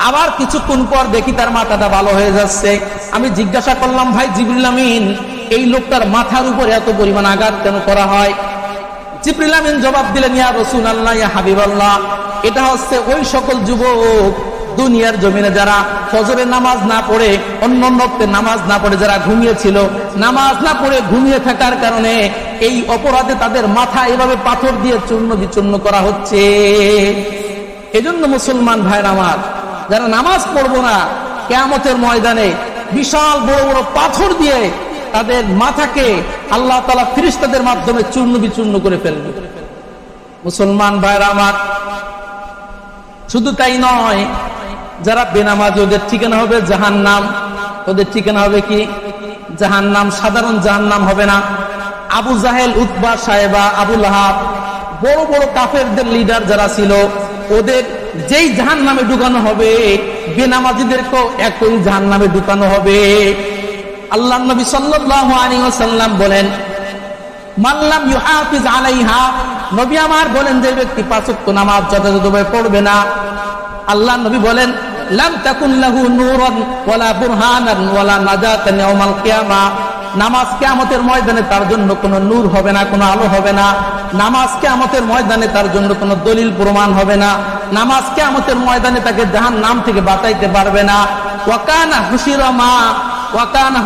আবার কিছুক্ষণ পর দেখি তার মাথাটা ভালো হয়ে যাচ্ছে। আমি জিজ্ঞাসা করলাম, ভাই জিবরিল আমিন, এই লোকটার মাথার উপরে এত পরিমাণ আঘাত কেন করা হয়? জিবরিল আমিন জবাব দিলেন, ইয়া রাসূলুল্লাহ, ইয়া হাবিবাল্লাহ, এটা হচ্ছে ওই সকল যুবক দুনিয়ার জমিনে যারা ফজরের নামাজ না পড়ে, অন্য নামাজ না পড়ে যারা ঘুমিয়েছিল, নামাজ না পড়ে ঘুমিয়ে থাকার কারণে এই অপরাধে তাদের মাথা এভাবে পাথর দিয়ে চূর্ণ বিচূর্ণ করা হচ্ছে। এজন্য মুসলমান ভাইরা আমার, যারা নামাজ পড়বো না, কিয়ামতের ময়দানে বিশাল বড় বড় পাথর দিয়ে তাদের মাথাকে আল্লাহ তাআলা ফেরেশতাদের মাধ্যমে চূর্ণ বিচূর্ণ করে ফেলবে। মুসলমান ভাইরা আমার, শুধু তাই নয়, যারা বেনামাজি ওদের ঠিকানা হবে জাহান্নাম। ওদের ঠিকানা হবে কি? জাহান্নাম। সাধারণ জাহান্নাম হবে না। আবু জাহেল, উতবা, সায়েবা, আবু লাহাব, বড় বড় কাফেরদের লিডার যারা ছিল, ওদের যেই জাহান্নামে ঢুকানো হবে, বেনামাজিদেরকেও একই জাহান্নামে ঢুকানো হবে। আল্লাহর নবী সাল্লাল্লাহু আলাইহি ওয়াসাল্লাম বলেন, মান লাম ইউহাফিজ আলাইহা, নবী আমার বলেন যে ব্যক্তি পাঁচ ওয়াক্ত নামাজ যথাযথভাবে পড়বে না, আল্লাহর নবী বলেন লাম তাকুন লাহু নূরান ওয়ালা বুরহানান ওয়ালা নাজাতান ইয়াউমাল কিয়ামা, নামাজ কিয়ামতের ময়দানে তার জন্য কোনো নূর হবে না, কোনো আলো হবে না। নামাজ কিয়ামতের ময়দানে তার জন্য কোনো দলিল প্রমাণ হবে না। নামাজ কিয়ামতের ময়দানে তাকে জাহান্নাম থেকে বাঁচাইতে পারবে না। ওয়াকানা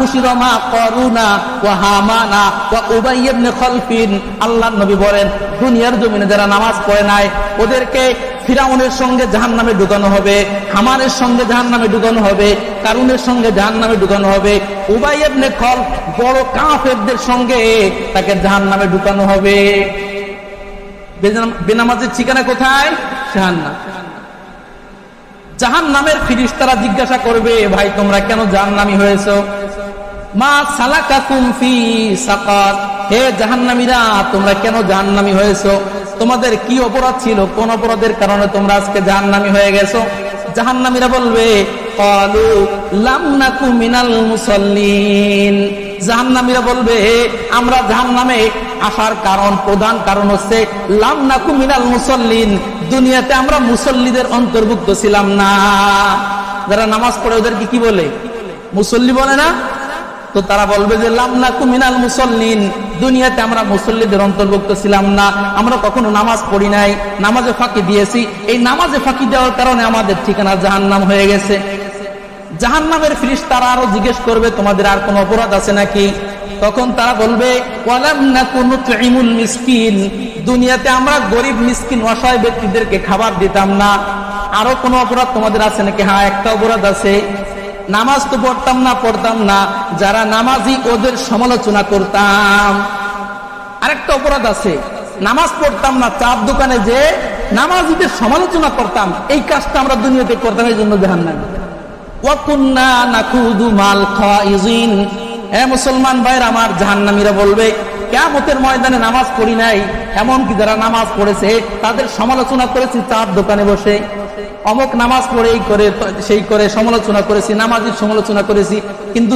হুশিরমা কারুনা ওয়া হামানা ওয়া উবাই ইবনে খালফিন, আল্লাহর নবী বলেন দুনিয়ার জমিনে যারা নামাজ পড়ে নাই ওদেরকে ফিরাউনের সঙ্গে জাহান্নামে ঢুকানো হবে, হামানের সঙ্গে জাহান্নামে ঢুকানো হবে, কারুনের সঙ্গে জাহান্নামে ঢুকানো হবে, উবাই ইবনে খালফ বড় কাফেরদের সঙ্গে তাকে জাহান্নামে ঢুকানো হবে। বেনামাজের ঠিকানা কোথায়? জাহান্নাম। জাহান্নামের ফেরেশতারা জিজ্ঞাসা করবে, ভাই তোমরা কেন জাহান্নামী হয়েছো? মা সালাকাকুম ফি সাকার, হে জাহান্নামীরা তোমরা কেন জাহান্নামী হয়েছো? তোমাদের কি অপরাধ ছিল? কোন অপরাধের কারণে তোমরা আজকে জাহান্নামী হয়ে গেছো? জাহান্নামীরা বলবে ক্বালু লাম নাকু মিনাল মুসাল্লিন, জাহান্নামীরা বলবে আমরা জাহান্নামে আসার প্রধান কারণ হচ্ছে লাম নাকু মিনাল মুসাল্লিন, দুনিয়াতে আমরা মুসল্লিদের অন্তর্ভুক্ত ছিলাম না। যারা নামাজ পড়ে ওদেরকে কি বলে? মুসল্লি বলে না? তো তারা বলবে যে লাম নাকু মিনাল মুসাল্লিন, দুনিয়াতে আমরা মুসল্লিদের অন্তর্ভুক্ত ছিলাম না, আমরা কখনো নামাজ পড়ি নাই, নামাজে ফাঁকি দিয়েছি, এই নামাজে ফাঁকি দেওয়ার কারণে আমাদের ঠিকানা জাহান্নাম হয়ে গেছে। জাহান্নামের ফেরেশতারা আরো জিজ্ঞেস করবে তোমাদের আর কোন অপরাধ আছে নাকি? তখন তারা বলবে ওয়ালাম নাকু নুতঈমুল মিসকিন, দুনিয়াতে আমরা গরিব মিসকিন অসহায় ব্যক্তিদেরকে খাবার দিতাম না। আরো কোন অপরাধ তোমাদের আছে নাকি? হ্যাঁ, একটা অপরাধ আছে, নামাজ তো পড়তাম না, যারা নামাজি ওদের সমালোচনা করতাম। আরেকটা অপরাধ আছে, নামাজ পড়তাম না, চার দোকানে যে নামাজিদের সমালোচনা করতাম, এই কাজটা আমরা দুনিয়াতে করতাম, এই জন্য জাহান্নামী। ওয়া কুননা নাকুযু মাল খাইজিন, হে মুসলমান ভাইরা আমার, জাহান্নামীরা বলবে কিয়ামতের ময়দানে নামাজ পড়ি নাই, এমনকি যারা নামাজ পড়েছে তাদের সমালোচনা করেছি চার দোকানে বসে, অমুক নামাজ পড়ে এই করে সেই করে সমালোচনা করেছি, নামাজের সমালোচনা করেছি, কিন্তু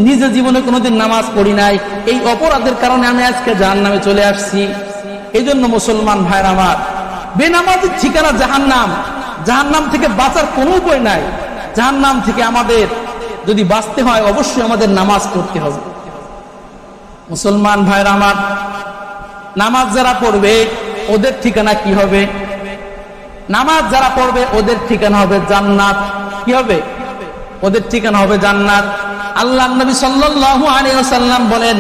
নিজে জীবনে কোনোদিন নামাজ পড়ি নাই, এই অপরাধের কারণে আমি আজকে জাহান্নামে চলে আসছি। এই জন্য মুসলমান ভাইরা আমার, বেনামাজির ঠিকানা জাহান্নাম। জাহান্নাম থেকে বাঁচার কোনো উপায় নাই। জাহান্নাম থেকে আমাদের যদি বাঁচতে হয় অবশ্যই আমাদের নামাজ পড়তে হবে। মুসলমান ভাইরা আমার, নামাজ যারা পড়বে ওদের ঠিকানা কি হবে? নামাজ যারা পড়বে ওদের ঠিকানা হবে জান্নাত। কি হবে? ওদের ঠিকানা হবে জান্নাত। আল্লাহর নবী সাল্লাল্লাহু আলাইহি ওয়াসাল্লাম বলেন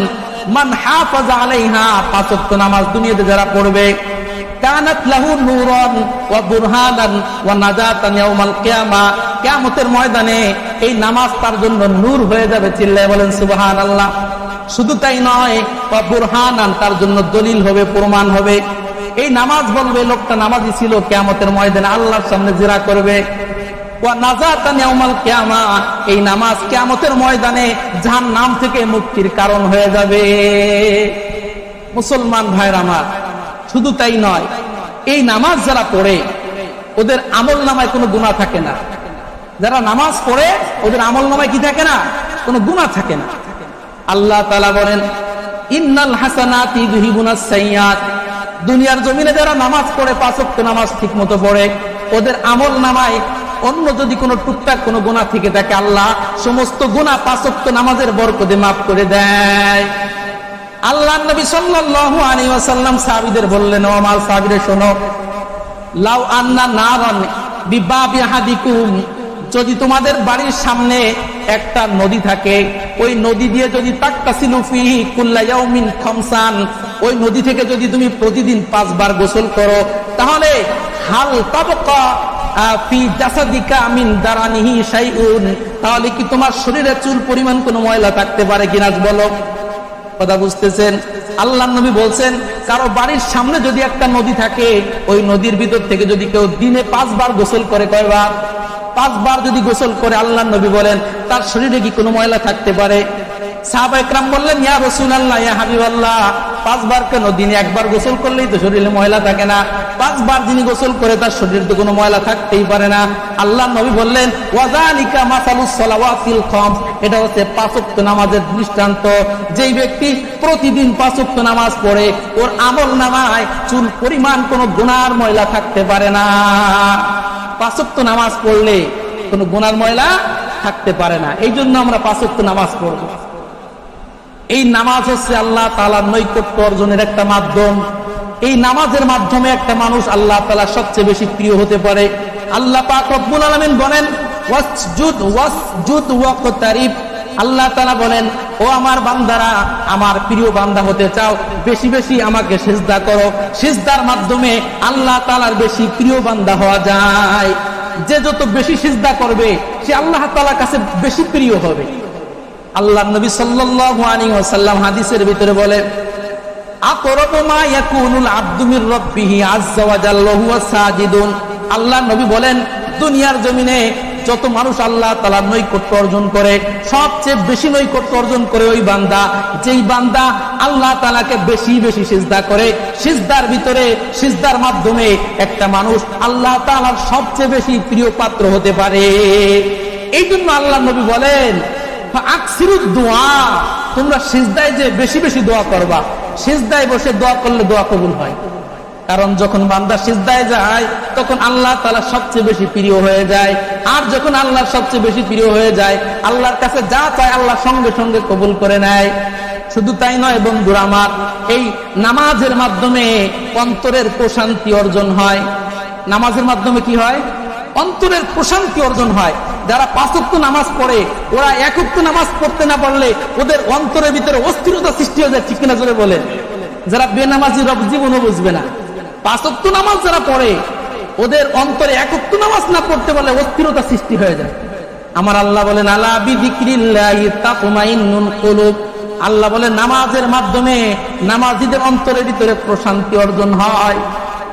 মান হাফাজা আলাইহা, পাঁচ ওয়াক্ত নামাজ দুনিয়াতে যারা পড়বে, কানাত লাহু নূরান ওয়া বুরহানান ওয়া নাজাতান ইয়াউমাল কিয়ামা, কিয়ামতের ময়দানে এই নামাজ তার জন্য নূর হয়ে যাবে। চিল্লায়ে বলেন সুবহানাল্লাহ। শুধু তাই নয়, ওয়া বুরহানান, তার জন্য দলিল হবে, প্রমাণ হবে। এই নামাজ বলবে লোকটা নামাজি ছিল, কিয়ামতের ময়দানে আল্লাহর সামনে জিরা করবে। ওয়া নাজাতান ইয়াউমাল কিয়ামা, এই নামাজ কিয়ামতের ময়দানে জাহান্নাম থেকে মুক্তির কারণ হয়ে যাবে। মুসলমান ভাইরা আমার, শুধু তাই নয়, এই নামাজ যারা পড়ে ওদের আমল নামায় কোনো গুনাহ থাকে না। যারা নামাজ পড়ে ওদের আমল নামায় কি থাকে না? কোনো গুনাহ থাকে না। আল্লাহ তাআলা বলেন ইন্নাল হাসানাতি ইউযহিবুনাস সাইয়্যাত, দুনিয়ার জমিনে যারা নামাজ পড়ে, পাঁচ ওয়াক্ত নামাজ ঠিক মতো পড়ে, ওদের আমল নামায় অন্য যদি কোনো টুকটাক কোনো গুনাহ থেকে থাকে, আল্লাহ সমস্ত গুনাহ পাঁচ ওয়াক্ত নামাজের বরকতে মাফ করে দেয়। আল্লাহর নবী সাল্লাল্লাহু আলাইহি ওয়াসাল্লাম সাহাবীদের বললেন, ও আমার সাহাবীরা শোনো, লাউ আন্না নারান বিবাবি আহাদিকুম, যদি তোমাদের বাড়ির সামনে একটা নদী থাকে, ওই নদী দিয়ে যদি তাকতাসিলু ফিহি কুল্লা ইয়াউমিন খামসান, ওই নদী থেকে যদি তুমি প্রতিদিন 5 বার গোসল করো, তাহলে হাল তাবকা ফি জাসাদিকা মিন দারানিহি শাইউন, তাহলে কি তোমার শরীরে চুল পরিমাণ কোনো ময়লা থাকতে পারে কিনা বলো? কথা বুঝতেছেন? আল্লাহর নবী বলছেন কারো বাড়ির সামনে যদি একটা নদী থাকে, ওই নদীর ভিতর থেকে যদি কেউ দিনে 5 বার গোসল করে, কয়বার? 5 বার যদি গোসল করে, আল্লাহর নবী বলেন তার শরীরে কি কোনো ময়লা থাকতে পারে? সাহাবায়ে কেরাম বললেন, ইয়া রাসূলুল্লাহ, ইয়া হাবিবাল্লাহ, 5 বার কেন? দিনে একবার গোসল করলেই তো শরীরে ময়লা থাকে না, 5 বার যিনি গোসল করে তার শরীরে তো কোনো ময়লা থাকতেই পারে না। আল্লাহর নবী বললেন, ওয়াযালিকা মাসালুস সালাওয়াতিল খামস, এটা হচ্ছে 5 ওয়াক্ত নামাজের দৃষ্টান্ত। যেই ব্যক্তি প্রতিদিন 5 ওয়াক্ত নামাজ পড়ে, ওর আমলনামায় চুল পরিমাণ কোনো গুনার ময়লা থাকতে পারে না। 5 ওয়াক্ত নামাজ পড়লে কোনো গুনার ময়লা থাকতে পারে না। এই জন্য আমরা 5 ওয়াক্ত নামাজ পড়ব। এই নামাজ হচ্ছে আল্লাহ তাআলার নৈকট্য অর্জনের একটা মাধ্যম। এই নামাজের মাধ্যমে একটা মানুষ আল্লাহ তাআলার সবচেয়ে বেশি প্রিয় হতে পারে। আল্লাহ পাক রব্বুল আলামিন বলেন, ওয়াসজুদ ওয়াকতারিব, আল্লাহ তাআলা বলেন, ও আমার বান্দারা, আমার প্রিয় বান্দা হতে চাও, বেশি বেশি আমাকে সিজদা করো। সিজদার মাধ্যমে আল্লাহ তাআলার বেশি প্রিয় বান্দা হওয়া যায়। যে যত বেশি সিজদা করবে সে আল্লাহ তাআলার কাছে বেশি প্রিয় হবে। আল্লাহর নবী সাল্লাল্লাহু আলাইহি ওয়াসাল্লাম হাদিসের ভিতরে বলে, আকরাবু মা ইয়াকুনুল আবদু মির রাব্বিহি আযজা ওয়া জাল্লা হুয়া সাজিদুন। আল্লাহর নবী বলেন, দুনিয়ার জমিনে যত মানুষ আল্লাহ তাআলার নৈকট্য অর্জন করে, সবচেয়ে বেশি নৈকট্য অর্জন করে ওই বান্দা, যেই বান্দা আল্লাহ তাআলাকে বেশি বেশি সিজদা করে। সিজদার ভিতরে, সিজদার মাধ্যমে একটা মানুষ আল্লাহ তাআলার সবচেয়ে বেশি প্রিয় পাত্র হতে পারে। এই জন্য আল্লাহর নবী বলেন, আকসিরুদ দুআ, তোমরা সিজদায় যে বেশি বেশি দোয়া করবা। সিজদায় বসে দোয়া করলে দোয়া কবুল হয়, কারণ যখন বান্দা সিজদায় যায় তখন আল্লাহ তাআলা সবচেয়ে বেশি প্রিয় হয়ে যায়। আর যখন আল্লাহ সবচেয়ে বেশি প্রিয় হয়ে যায়, আল্লাহর কাছে যা চায় আল্লাহ সঙ্গে সঙ্গে কবুল করে নেয়। শুধু তাই নয় বন্ধুরা আমার, এই নামাজের মাধ্যমে অন্তরের প্রশান্তি অর্জন হয়। নামাজের মাধ্যমে কি হয়? অন্তরের প্রশান্তি অর্জন হয়। যারা 5 ওয়াক্ত নামাজ পড়ে, ওরা 1 ওয়াক্ত নামাজ পড়তে না পারলে ওদের অন্তরের ভিতরে অস্থিরতা সৃষ্টি হয়ে যায়। ঠিক কিনা জোরে বলেন? যারা বেনামাজি রব জীবনও বুঝবে না। 5 ওয়াক্ত নামাজ যারা পড়ে, ওদের অন্তরে 1 ওয়াক্ত নামাজ না পড়তে পারলে অস্থিরতা সৃষ্টি হয়ে যায়। আমার আল্লাহ বলেন, আলা বিযিকরিল্লাহি তাতমাইন্নুল কুলুব, আল্লাহ বলেন নামাজের মাধ্যমে নামাজীদের অন্তরের ভিতরে প্রশান্তি অর্জন হয়।